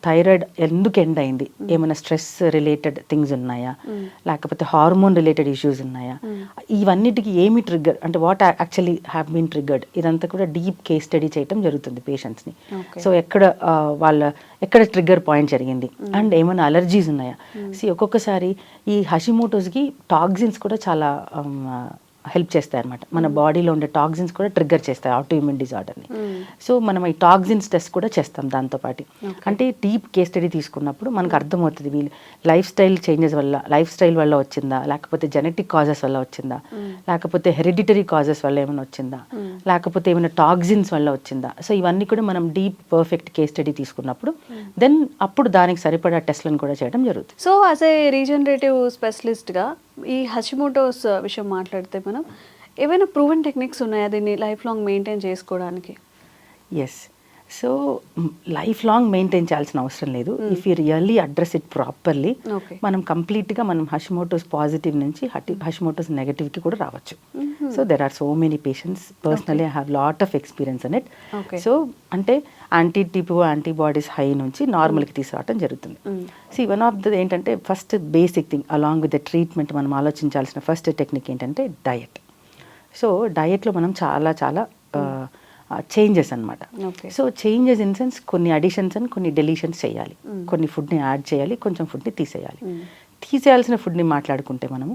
థైరాయిడ్ ఎందుకు ఎండ్ అయింది, ఏమైనా స్ట్రెస్ రిలేటెడ్ థింగ్స్ ఉన్నాయా, లేకపోతే హార్మోన్ రిలేటెడ్ ఇష్యూస్ ఉన్నాయా, ఇవన్నిటికి ఏమి ట్రిగ్గర్ అంటే what actually have been triggered, ఇదంతా కూడా డీప్ కేస్ స్టడీ చేయడం జరుగుతుంది పేషెంట్స్ని. సో ఎక్కడ ట్రిగ్గర్ పాయింట్ జరిగింది అండ్ ఏమైనా అలర్జీస్ ఉన్నాయా. ఒక్కొక్కసారి ఈ హషిమోటోస్కి టాక్సిన్స్ కూడా చాలా హెల్ప్ చేస్తాయి అనమాట. మన బాడీలో ఉండే టాక్సిన్స్ కూడా ట్రిగ్గర్ చేస్తాయి ఆటో ఇమ్యూన్ డిజార్డర్ని. సో మనం ఈ టాక్సిన్స్ టెస్ట్ కూడా చేస్తాం దాంతోపాటు. అంటే డీప్ కేస్ స్టడీ తీసుకున్నప్పుడు మనకు అర్థమవుతుంది వీళ్ళు లైఫ్ స్టైల్ వల్ల వచ్చిందా, లేకపోతే జెనెటిక్ కాజెస్ వల్ల వచ్చిందా, లేకపోతే హెరిడిటరీ కాజెస్ వల్ల ఏమైనా వచ్చిందా, లేకపోతే ఏమైనా టాక్సిన్స్ వల్ల వచ్చిందా. సో ఇవన్నీ కూడా మనం డీప్ పర్ఫెక్ట్ కేస్ స్టడీ తీసుకున్నప్పుడు దెన్ అప్పుడు దానికి సరిపడా టెస్ట్లను కూడా చేయడం జరుగుతుంది. సో యాజ్ ఏ రీజనరేటివ్ స్పెషలిస్ట్గా ఈ హషిమోటోస్ విషయం మాట్లాడితే మనం ఏవైనా ప్రూవెన్ టెక్నిక్స్ ఉన్నాయా దీన్ని లైఫ్ లాంగ్ మెయింటైన్ చేసుకోవడానికి? Yes. So life long maintain చేయాల్సిన అవసరం లేదు. If you really address it properly మనం కంప్లీట్గా మనం హషిమోటోస్ పాజిటివ్ నుంచి హషిమోటోస్ నెగటివ్కి కూడా రావచ్చు. So there are so many patients personally I have lot of experience in it. So అంటే యాంటీ టీపీఓ యాంటీబాడీస్ హై నుంచి నార్మల్కి తీసుకురావడం జరుగుతుంది. వన్ ఆఫ్ ద ఏంటంటే first basic thing along with the treatment మనం ఆలోచించాల్సిన ఫస్ట్ టెక్నిక్ ఏంటంటే diet. So డయట్లో మనం చాలా చేంజెస్ అనమాట. సో చేంజెస్ ఇన్ సెన్స్ కొన్ని అడిషన్స్ అండ్ కొన్ని డెలీషన్స్ చేయాలి, కొన్ని ఫుడ్ని యాడ్ చేయాలి, కొంచెం ఫుడ్ని తీసేయాలి. తీసేయాల్సిన ఫుడ్ని మాట్లాడుకుంటే మనము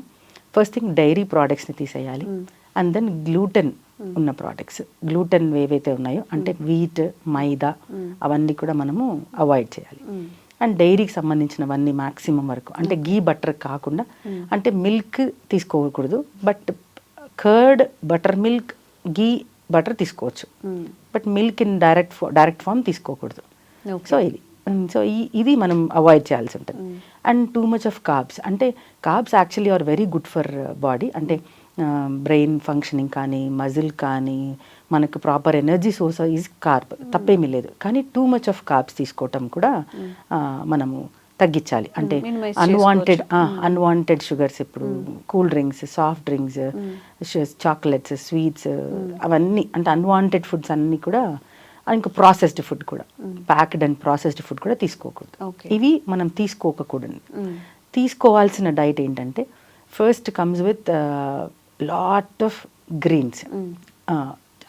ఫస్ట్ థింగ్ డైరీ ప్రోడక్ట్స్ని తీసేయాలి. అండ్ దెన్ గ్లూటెన్ ఉన్న ప్రోడక్ట్స్, గ్లూటెన్ ఏవైతే ఉన్నాయో అంటే వీట్, మైదా అవన్నీ కూడా మనము అవాయిడ్ చేయాలి. అండ్ డైరీకి సంబంధించినవన్నీ మ్యాక్సిమం వరకు అంటే గీ బటర్ కాకుండా, అంటే మిల్క్ తీసుకోకూడదు, but curd, buttermilk, ghee butter తీసుకోవచ్చు, but milk in direct form తీసుకోకూడదు. సో ఇది మనం అవాయిడ్ చేయాల్సి ఉంటుంది. And too much of carbs, అంటే carbs actually are very good for body, అంటే బ్రెయిన్ ఫంక్షనింగ్ కానీ మజిల్ కానీ మనకు proper energy source is carb, తప్పేమీ లేదు. కానీ టూ మచ్ ఆఫ్ కార్బ్స్ తీసుకోవటం కూడా మనము తగ్గించాలి. అంటే అన్వాంటెడ్ షుగర్స్, ఇప్పుడు cool drinks, soft drinks, chocolates, sweets, అవన్నీ అంటే అన్వాంటెడ్ ఫుడ్స్ అన్నీ కూడా, ఇంకా ప్రాసెస్డ్ ఫుడ్ కూడా, ప్యాక్డ్ అండ్ ప్రాసెస్డ్ ఫుడ్ కూడా తీసుకోకూడదు. ఇవి మనం తీసుకోకూడదు. తీసుకోవాల్సిన డైట్ ఏంటంటే first comes with lot of greens,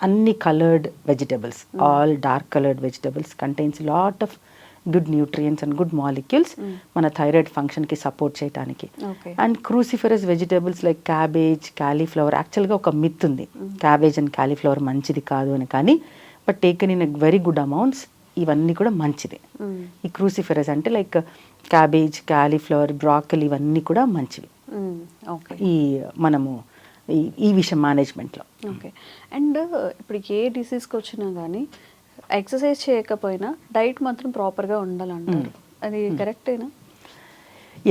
అన్ని coloured vegetables, all dark coloured vegetables contains lot of good nutrients and good molecules మన థైరాయిడ్ ఫంక్షన్కి సపోర్ట్ చేయడానికి. And cruciferous vegetables like cabbage, cauliflower, యాక్చువల్గా ఒక మిత్ ఉంది క్యాబేజ్ అండ్ క్యాలీఫ్లవర్ మంచిది కాదు అని, కానీ but taken in very good amounts ఇవన్నీ కూడా మంచిది. ఈ క్రూసిఫరస్ అంటే లైక్ క్యాబేజ్, క్యాలీఫ్లవర్, బ్రాకలీ ఇవన్నీ కూడా మంచివి ఈ మనము ఈ విషయం మేనేజ్మెంట్లో. ఓకే. అండ్ ఇప్పుడు ఏ డిసీజ్కి వచ్చినా కానీ ఎక్సర్సైజ్ చేయకపోయినా డైట్ మాత్రం ప్రాపర్గా ఉండాలంటారు, అది కరెక్టేనా?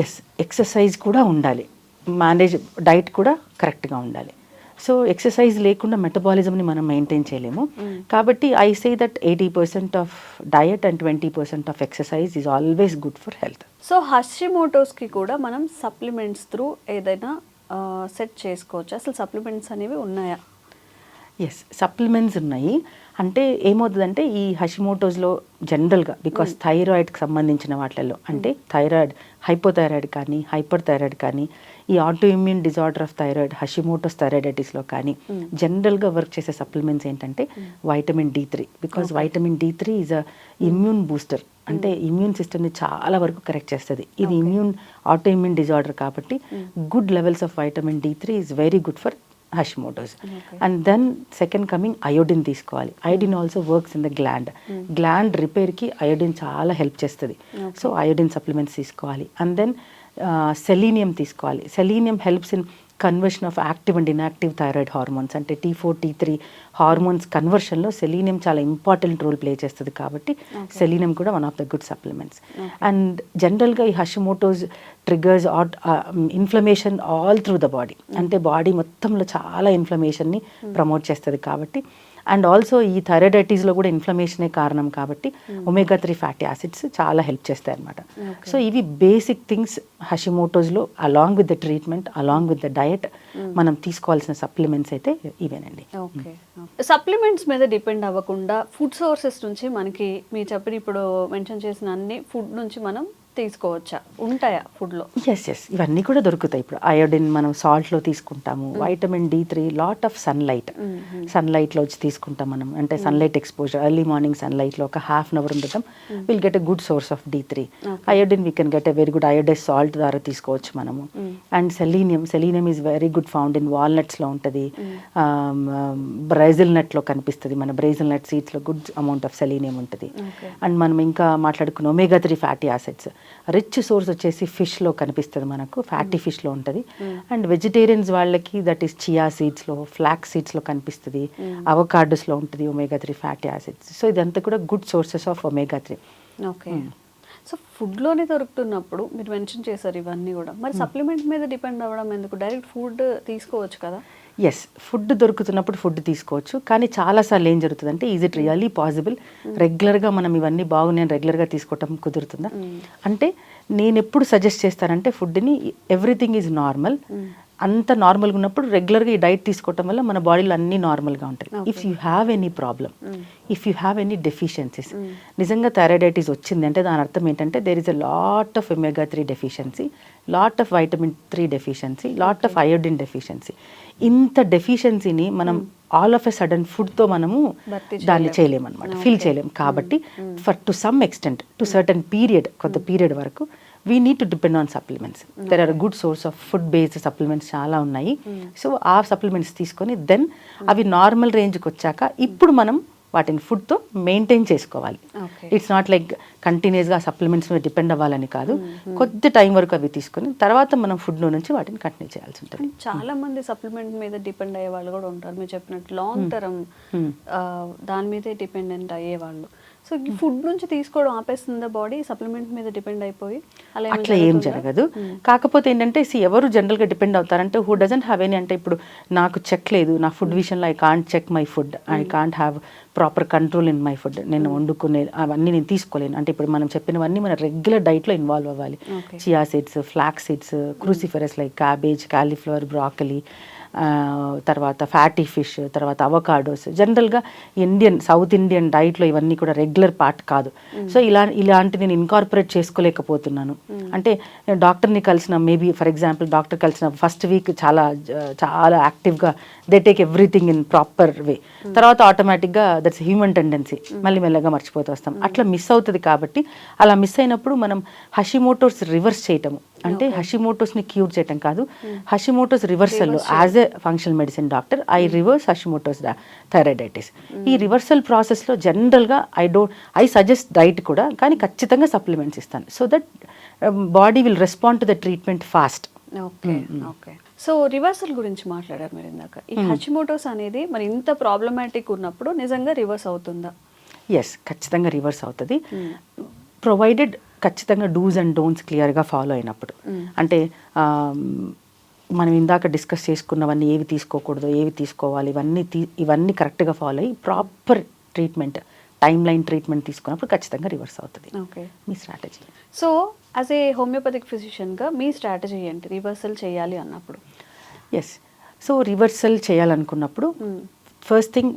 ఎస్, ఎక్సర్సైజ్ కూడా ఉండాలి, డైట్ కూడా కరెక్ట్గా ఉండాలి. సో ఎక్సర్సైజ్ లేకుండా మెటబాలిజంని మనం మెయింటైన్ చేయలేము. కాబట్టి I say that 80% of diet and 20% of exercise is always good for health. So హషిమోటోస్కి కూడా మనం సప్లిమెంట్స్ త్రూ ఏదైనా సెట్ చేసుకోవచ్చు, అసలు సప్లిమెంట్స్ అనేవి ఉన్నాయా? ఎస్, సప్లిమెంట్స్ ఉన్నాయి. అంటే ఏమవుతుందంటే ఈ హషిమోటోస్లో జనరల్గా బికాస్ థైరాయిడ్కి సంబంధించిన వాటిల్లో, అంటే థైరాయిడ్, హైపోథైరాయిడ్ కానీ హైపర్ థైరాయిడ్ కానీ, ఈ auto immune disorder of thyroid, Hashimoto's థైరాయిడైటిస్లో కానీ జనరల్గా వర్క్ చేసే సప్లిమెంట్స్ ఏంటంటే vitamin D3, because vitamin D3 is a immune booster, అంటే ఇమ్యూన్ సిస్టమ్ని చాలా వరకు కరెక్ట్ చేస్తుంది. ఇది ఆటో ఇమ్యూన్ డిజార్డర్ కాబట్టి good levels of vitamin D3 is very good for Hashimoto's. And then second coming iodine తీసుకోవాలి. Iodine also works in the gland రిపేర్కి iodine చాలా హెల్ప్ చేస్తుంది. సో అయోడిన్ సప్లిమెంట్స్ తీసుకోవాలి. అండ్ దెన్ సెలీనియం తీసుకోవాలి. Selenium helps in conversion of active and inactive thyroid hormones, అంటే T4, T3 hormones కన్వర్షన్లో selenium చాలా important role play చేస్తుంది. కాబట్టి selenium కూడా one of the good supplements. And జనరల్గా ఈ Hashimoto's triggers inflammation all through the body, అంటే body మొత్తంలో చాలా ఇన్ఫ్లమేషన్ని ప్రమోట్ చేస్తుంది. కాబట్టి అండ్ ఆల్సో ఈ థైరాయిడైటిస్లో కూడా ఇన్ఫ్లమేషనే కారణం కాబట్టి omega-3 ఫ్యాటీ యాసిడ్స్ చాలా హెల్ప్ చేస్తాయి అన్నమాట. సో ఇవి బేసిక్ థింగ్స్ హషిమోటోస్లో, along with the treatment, along with the diet మనం తీసుకోవాల్సిన సప్లిమెంట్స్ అయితే ఇవేనండి. ఓకే. సప్లిమెంట్స్ మీద డిపెండ్ అవ్వకుండా ఫుడ్ సోర్సెస్ నుంచి మనకి మీరు చెప్పిన ఇప్పుడు మెన్షన్ చేసిన అన్ని ఫుడ్ నుంచి మనం తీసుకోవచ్చా, ఉంటాయా ఫుడ్లో? ఎస్, ఇవన్నీ కూడా దొరుకుతాయి. ఇప్పుడు అయోడిన్ మనం సాల్ట్లో తీసుకుంటాము, వైటమిన్ D3 లాట్ ఆఫ్ సన్లైట్లో వచ్చి తీసుకుంటాం మనం, అంటే సన్లైట్ ఎక్స్పోజర్, ఎర్లీ మార్నింగ్ సన్లైట్లో ఒక హాఫ్ అన్ అవర్ ఉండటం will get a good source of D3. Iodine we can get a very good iodize salt ద్వారా తీసుకోవచ్చు మనము. And selenium is very good found in వాల్నట్స్లో ఉంటుంది, బ్రెజిల్ నట్లో కనిపిస్తుంది, మన బ్రెజిల్ నట్ సీడ్స్లో గుడ్ అమౌంట్ ఆఫ్ సెలీనియం ఉంటుంది. అండ్ మనం ఇంకా మాట్లాడుకున్న omega-3 fatty acids rich source వచ్చేసి ఫిష్లో కనిపిస్తుంది మనకు, ఫ్యాటీ ఫిష్లో ఉంటుంది. అండ్ వెజిటేరియన్స్ వాళ్ళకి దట్ ఈస్ చియా సీడ్స్లో, ఫ్లాక్స్ సీడ్స్లో కనిపిస్తుంది, అవకాడోస్లో ఉంటుంది omega-3 ఫ్యాటీ యాసిడ్స్. సో ఇదంతా కూడా good sources of omega-3. Okay. So ఫుడ్లోనే దొరుకుతున్నప్పుడు మీరు మెన్షన్ చేశారు ఇవన్నీ కూడా, మరి సప్లిమెంట్ మీద డిపెండ్ అవ్వడం ఎందుకు? డైరెక్ట్ ఫుడ్ తీసుకోవచ్చు కదా? ఎస్, ఫుడ్ దొరుకుతున్నప్పుడు ఫుడ్ తీసుకోవచ్చు. కానీ చాలాసార్లు ఏం జరుగుతుందంటే, ఈజ్ ఇట్ రియల్లీ పాసిబుల్ రెగ్యులర్గా మనం ఇవన్నీ బాగున్నాయని రెగ్యులర్గా తీసుకోవటం కుదురుతుందా? అంటే నేను ఎప్పుడు సజెస్ట్ చేస్తానంటే ఫుడ్ని ఎవ్రీథింగ్ ఈజ్ నార్మల్, అంత నార్మల్గా ఉన్నప్పుడు రెగ్యులర్గా ఈ డైట్ తీసుకోవటం వల్ల మన బాడీలో అన్నీ నార్మల్గా ఉంటాయి. If you have any problem, if you have any deficiencies, నిజంగా థైరాయిడైటిస్ వచ్చింది అంటే దాని అర్థం ఏంటంటే there is a lot of omega-3 deficiency, lot of vitamin 3 deficiency, lot of iodine deficiency. ఇంత డెఫిషియన్సీని మనం ఆల్ ఆఫ్ ఎ సడన్ ఫుడ్తో మనము దాన్ని చేయలేమన్నమాట, ఫిల్ చేయలేము. కాబట్టి to some extent, to certain period, కొంత పీరియడ్ వరకు we need to depend on supplements. There are good source of food based supplements చాలా ఉన్నాయి. సో ఆ సప్లిమెంట్స్ తీసుకొని దెన్ అవి నార్మల్ రేంజ్కి వచ్చాక ఇప్పుడు మనం వాటిని ఫుడ్తో మెయింటైన్ చేసుకోవాలి. ఓకే. ఇట్స్ నాట్ లైక్ కంటిన్యూస్గా సప్లిమెంట్స్ మీద డిపెండ్ అవ్వాలని కాదు, కొద్ది టైం వరకు అవి తీసుకొని తర్వాత మనం ఫుడ్ నుంచి వాటిని కంటిన్యూ చేయాల్సి ఉంటుంది. చాలా మంది సప్లిమెంట్ మీద డిపెండ్ అయ్యే వాళ్ళు కూడా ఉంటారు, మీరు చెప్పినట్టు లాంగ్ టర్మ్ దాని మీదే డిపెండెంట్ అయ్యే వాళ్ళు. సో ఈ ఫుడ్ నుంచి తీసుకోవడం ఆపేస్తుందా బాడీ సప్లిమెంట్ మీద డిపెండ్ అయిపోయి? అట్లా ఏం జరగదు. కాకపోతే ఏంటంటే ఎవరు జనరల్గా డిపెండ్ అవుతారంటే హూ డజంట్ హ్యావ్ ఎనీ, అంటే ఇప్పుడు నాకు చెక్ లేదు నా ఫుడ్ విషయంలో, I can't check my food, I can't have proper control in my food, నేను వండుకునే అవన్నీ నేను తీసుకోలేను అంటే ఇప్పుడు మనం చెప్పినవన్నీ మన రెగ్యులర్ డైట్లో ఇన్వాల్వ్ అవ్వాలి. Chia seeds, flax seeds, cruciferous like cabbage, cauliflower, broccoli, తర్వాత ఫ్యాటీ ఫిష్, తర్వాత అవకాడోస్, జనరల్గా సౌత్ ఇండియన్ డైట్లో ఇవన్నీ కూడా రెగ్యులర్ పార్ట్ కాదు. సో ఇలాంటి నేను ఇన్కార్పొరేట్ చేసుకోలేకపోతున్నాను. అంటే డాక్టర్ని కలిసిన, మేబీ ఫర్ ఎగ్జాంపుల్ డాక్టర్ కలిసిన ఫస్ట్ వీక్ చాలా చాలా యాక్టివ్గా they take everything in proper way, తర్వాత ఆటోమేటిక్గా దట్స్ హ్యూమన్ టెండెన్సీ, మళ్ళీ మెల్లగా మర్చిపోతూ వస్తాం, అట్లా మిస్ అవుతుంది. కాబట్టి అలా మిస్ అయినప్పుడు మనం హషిమోటోస్ రివర్స్ చేయటము, అంటే హషిమోటోస్ని క్యూర్ చేయటం కాదు, Hashimoto's reversal as a functional medicine doctor I reverse Hashimoto's thyroiditis. ఈ రివర్సల్ ప్రాసెస్లో జనరల్గా ఐ సజెస్ట్ డైట్ కూడా, కానీ ఖచ్చితంగా సప్లిమెంట్స్ ఇస్తాను so that body will respond to the treatment fast. Okay okay. So reversal గురించి మాట్లాడారు మీరు ఇందాక. ఈ హషిమోటోస్ అనేది మరి ఇంత ప్రాబ్లమాటిక్ ఉన్నప్పుడు నిజంగా రివర్స్ అవుతుందా? ఎస్, ఖచ్చితంగా రివర్స్ అవుతుంది, ప్రొవైడెడ్ ఖచ్చితంగా డూస్ అండ్ డోంట్స్ క్లియర్గా ఫాలో అయినప్పుడు. అంటే మనం ఇందాక డిస్కస్ చేసుకున్నవన్నీ ఏవి తీసుకోకూడదు, ఏవి తీసుకోవాలి, ఇవన్నీ కరెక్ట్గా ఫాలో అయ్యి proper treatment, timeline treatment తీసుకున్నప్పుడు ఖచ్చితంగా రివర్స్ అవుతుంది. ఓకే, మీ strategy. So as a homeopathic ఫిజిషియన్గా మీ స్ట్రాటజీ ఏంటి రివర్సల్ చేయాలి అన్నప్పుడు? ఎస్, సో రివర్సల్ చేయాలనుకున్నప్పుడు ఫస్ట్ థింగ్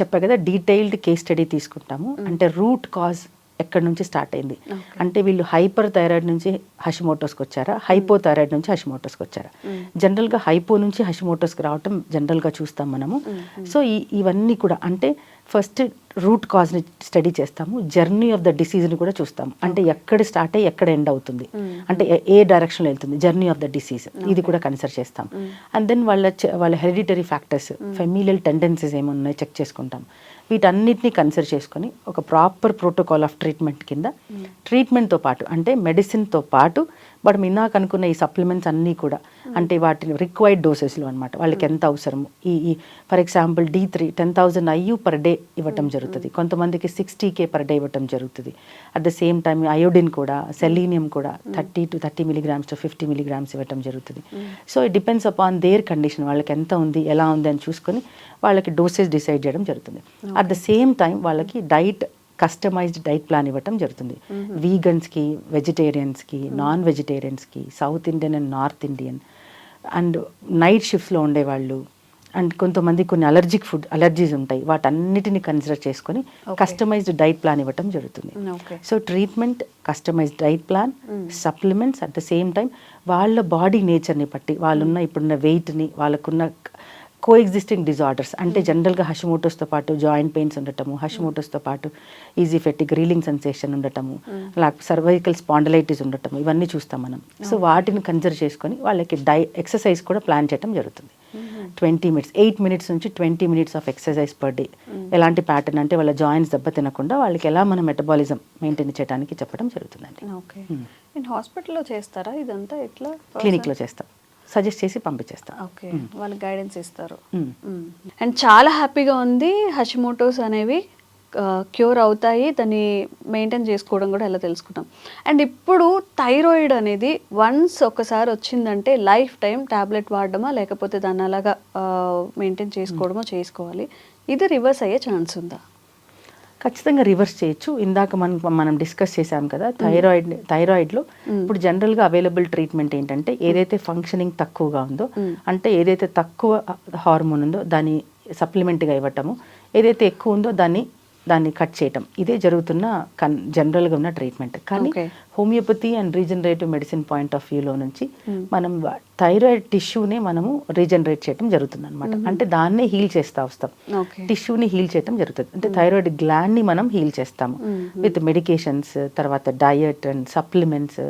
చెప్పా కదా, డీటెయిల్డ్ కేస్ స్టడీ తీసుకుంటాము. అంటే రూట్ కాజ్ ఎక్కడి నుంచి స్టార్ట్ అయింది, అంటే వీళ్ళు హైపర్ థైరాయిడ్ నుంచి హషిమోటోస్కి వచ్చారా, హైపోథైరాయిడ్ నుంచి హషిమోటోస్కి వచ్చారా. జనరల్గా హైపో నుంచి హషిమోటోస్కి రావటం జనరల్గా చూస్తాం మనము. సో ఇవన్నీ కూడా అంటే ఫస్ట్ రూట్ కాజ్ని స్టడీ చేస్తాము, జర్నీ ఆఫ్ ద డిసీజ్ని కూడా చూస్తాము, అంటే ఎక్కడ స్టార్ట్ అయ్యి ఎక్కడ ఎండ్ అవుతుంది, అంటే ఏ డైరెక్షన్లో వెళ్తుంది, జర్నీ ఆఫ్ ద డిసీజ్, ఇది కూడా కన్సిడర్ చేస్తాం. అండ్ దెన్ వాళ్ళ హెరిడిటరీ ఫ్యాక్టర్స్, ఫెమిలియల్ టెండెన్సీస్ ఏమున్నాయో చెక్ చేసుకుంటాం. వీటన్నిటిని కన్సిడర్ చేసుకొని ఒక ప్రాపర్ ప్రోటోకాల్ ఆఫ్ ట్రీట్మెంట్ కింద, ట్రీట్మెంట్తో పాటు అంటే మెడిసిన్తో పాటు మనం ఇందాక అనుకున్న ఈ సప్లిమెంట్స్ అన్నీ కూడా, అంటే వాటిని రిక్వైర్డ్ డోసెస్లో అనమాట, వాళ్ళకి ఎంత అవసరము. ఈ for example D3 10,000 IU per day ఇవ్వటం జరుగుతుంది, కొంతమందికి 60K పర్ డే ఇవ్వటం జరుగుతుంది. At the same time iodine కూడా, సెలీనియం కూడా 30 milligrams to 50 milligrams ఇవ్వటం జరుగుతుంది. So it depends upon there condition, వాళ్ళకి ఎంత ఉంది, ఎలా ఉంది అని చూసుకొని వాళ్ళకి డోసెస్ డిసైడ్ చేయడం జరుగుతుంది. అట్ ద సేమ్ టైం వాళ్ళకి కస్టమైజ్డ్ డైట్ ప్లాన్ ఇవ్వటం జరుగుతుంది. వీగన్స్కి, వెజిటేరియన్స్కి, నాన్ వెజిటేరియన్స్కి, South Indian and North Indian, and night షిఫ్ట్స్లో ఉండేవాళ్ళు, అండ్ కొంతమంది కొన్ని అలర్జీస్ ఉంటాయి, వాటన్నిటిని కన్సిడర్ చేసుకొని కస్టమైజ్డ్ డైట్ ప్లాన్ ఇవ్వటం జరుగుతుంది. So treatment, customized diet plan, supplements, at the same time వాళ్ళ బాడీ నేచర్ని బట్టి, వాళ్ళున్న ఇప్పుడున్న వెయిట్ని, వాళ్ళకున్న కోఎగ్జిస్టింగ్ డిజార్డర్స్, అంటే జనరల్గా హషిమోటోస్తో పాటు జాయింట్ పెయిన్స్ ఉండటము, హషిమోటోస్తో పాటు ఈజీ ఫెటిక్, రీలింగ్ సెన్సేషన్ ఉండటము, లేకపోతే సర్వైకల్ స్పాండిలైటిస్ ఉండటము, ఇవన్నీ చూస్తాం మనం. సో వాటిని కన్సిడర్ చేసుకొని వాళ్ళకి ఎక్సర్సైజ్ కూడా ప్లాన్ చేయడం జరుగుతుంది. 20 minutes, 8 minutes నుంచి 20 minutes of exercise per day. ఎలాంటి ప్యాటర్న్ అంటే వాళ్ళ జాయింట్స్ దెబ్బ తినకుండా వాళ్ళకి ఎలా మన మెటబాలిజం మెయింటైన్ చేయడానికి చెప్పడం జరుగుతుందండి. ఓకే, నేను హాస్పిటల్లో చేస్తారా ఇదంతా? ఎట్లా? క్లినిక్లో చేస్తాం, సజెస్ట్ చేసి పంపించేస్తాం. ఓకే, వాళ్ళు గైడెన్స్ ఇస్తారు. అండ్ చాలా హ్యాపీగా ఉంది, హషిమోటోస్ అనేవి క్యూర్ అవుతాయి, దాన్ని మెయింటైన్ చేసుకోవడం కూడా ఎలా తెలుసుకున్నాం. అండ్ ఇప్పుడు థైరాయిడ్ అనేది వన్స్ ఒకసారి వచ్చిందంటే లైఫ్ టైం టాబ్లెట్ వాడడమా, లేకపోతే దాన్ని అలాగా మెయింటైన్ చేసుకోవడమో చేసుకోవాలి, ఇది రివర్స్ అయ్యే ఛాన్స్ ఉందా? ఖచ్చితంగా రివర్స్ చేయొచ్చు. ఇందాక మనం డిస్కస్ చేసాం కదా, థైరాయిడ్లో ఇప్పుడు జనరల్గా అవైలబుల్ ట్రీట్మెంట్ ఏంటంటే ఏదైతే ఫంక్షనింగ్ తక్కువగా ఉందో, అంటే ఏదైతే తక్కువ హార్మోన్ ఉందో దాన్ని సప్లిమెంట్గా ఇవ్వటము, ఏదైతే ఎక్కువ ఉందో దాన్ని కట్ చేయటం, ఇదే జరుగుతున్న జనరల్గా ఉన్న ట్రీట్మెంట్. కానీ homeopathy and regenerative medicine point of వ్యూలో నుంచి మనం థైరాయిడ్ టిష్యూనే మనము రీజనరేట్ చేయడం జరుగుతుంది అనమాట. అంటే దాన్నే హీల్ చేస్తూ వస్తాం, టిష్యూని హీల్ చేయడం జరుగుతుంది. అంటే థైరాయిడ్ గ్లాండ్ని మనం హీల్ చేస్తాము విత్ మెడికేషన్స్, తర్వాత డయట్ అండ్ సప్లిమెంట్స్,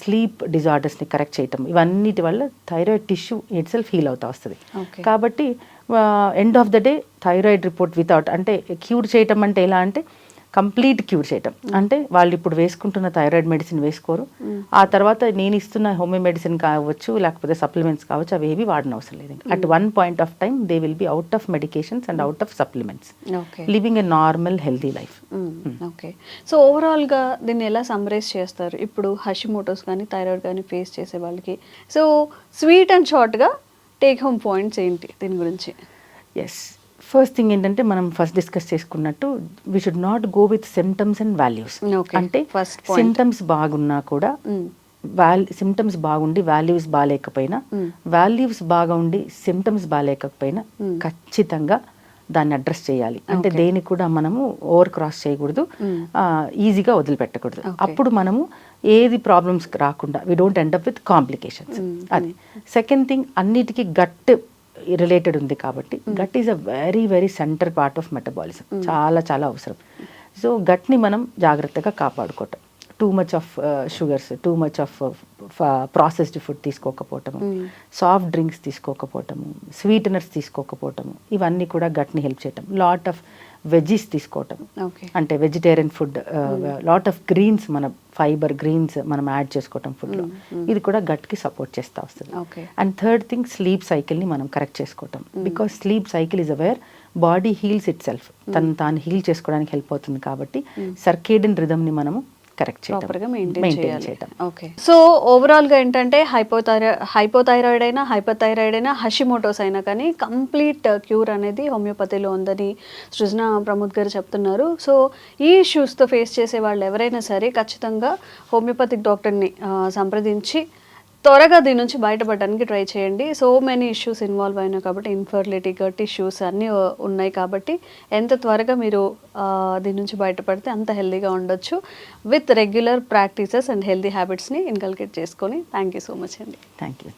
స్లీప్ డిజార్డర్స్ని కరెక్ట్ చేయటం, ఇవన్నిటి వల్ల thyroid tissue itself heal అవుతూ వస్తుంది. కాబట్టి end of the day thyroid report without, అంటే క్యూర్ చేయటం అంటే ఎలా అంటే కంప్లీట్ క్యూర్ చేయటం అంటే వాళ్ళు ఇప్పుడు వేసుకుంటున్న థైరాయిడ్ మెడిసిన్ వేసుకోరు, ఆ తర్వాత నేను ఇస్తున్న హోమియో మెడిసిన్ కావచ్చు లేకపోతే సప్లిమెంట్స్ కావచ్చు అవి ఏవి వాడనవసరం అవసరం లేదు. At one point of time they will be out of medications and out of supplements, living a normal healthy life. Okay, so ఓవరాల్గా దీన్ని ఎలా సమ్మరైజ్ చేస్తారు ఇప్పుడు హషిమోటోస్ కానీ థైరాయిడ్ కానీ ఫేస్ చేసే వాళ్ళకి? సో స్వీట్ అండ్ షార్ట్గా టేక్ హోమ్ పాయింట్స్ ఏంటి దీని గురించి? ఎస్, ఫస్ట్ థింగ్ ఏంటంటే మనం ఫస్ట్ డిస్కస్ చేసుకున్నట్టు we should not go with symptoms and values. అంటే సిమ్టమ్స్ బాగున్నా కూడా సిమ్టమ్స్ బాగుండి వాల్యూస్ బాగాలేకపోయినా, వాల్యూస్ బాగా ఉండి సిమ్టమ్స్ బాగాలేకపోయినా ఖచ్చితంగా దాన్ని అడ్రస్ చేయాలి. అంటే దేని కూడా మనము ఓవర్ క్రాస్ చేయకూడదు, ఈజీగా వదిలిపెట్టకూడదు. అప్పుడు మనము ఏది ప్రాబ్లమ్స్ రాకుండా we don't end up with complications. అది సెకండ్ థింగ్, అన్నిటికీ గట్ రిలేటెడ్ ఉంది కాబట్టి gut is a very very centre part of metabolism, చాలా చాలా అవసరం. సో గట్ని మనం జాగ్రత్తగా కాపాడుకోవటం, too much of sugars, too much of processed food తీసుకోకపోవటము, సాఫ్ట్ డ్రింక్స్ తీసుకోకపోవటము, స్వీటనర్స్ తీసుకోకపోవటము, ఇవన్నీ కూడా గట్ని హెల్ప్ చేయటం. లాట్ ఆఫ్ వెజీస్ తీసుకోవటం, అంటే vegetarian food, lot of greens, మన ఫైబర్ గ్రీన్స్ మనం యాడ్ చేసుకోవటం ఫుడ్లో, ఇది కూడా గట్కి సపోర్ట్ చేస్తూ వస్తుంది. అండ్ థర్డ్ థింగ్, స్లీప్ సైకిల్ని మనం కరెక్ట్ చేసుకోవటం, because sleep cycle is aware body heels it self, తాను హీల్ చేసుకోవడానికి హెల్ప్ అవుతుంది. కాబట్టి సర్కేడియన్ రిథమ్ని మనము కరెక్ట్ మెయింటైన్ చేయడం. ఓకే, సో ఓవరాల్గా ఏంటంటే హైపోథైరాయిడ్ అయినా హైపర్థైరాయిడ్ అయినా హషిమోటోస్ అయినా కానీ కంప్లీట్ క్యూర్ అనేది హోమియోపతిలో ఉందని సృజన ప్రమోద్ గారు చెప్తున్నారు. సో ఈ ఇష్యూస్తో ఫేస్ చేసే వాళ్ళు ఎవరైనా సరే ఖచ్చితంగా హోమియోపతిక్ డాక్టర్ని సంప్రదించి త్వరగా దీని నుంచి బయటపడడానికి ట్రై చేయండి. సో మెనీ ఇష్యూస్ ఇన్వాల్వ్ అయినాయి కాబట్టి, ఇన్ఫర్టిలిటీ, గట్ ఇష్యూస్ అన్నీ ఉన్నాయి కాబట్టి ఎంత త్వరగా మీరు దీని నుంచి బయటపడితే అంత హెల్దీగా ఉండొచ్చు with regular practices and healthy హ్యాబిట్స్ని ఇన్కల్కేట్ చేసుకొని. థ్యాంక్ యూ సో మచ్ అండి. Thank you.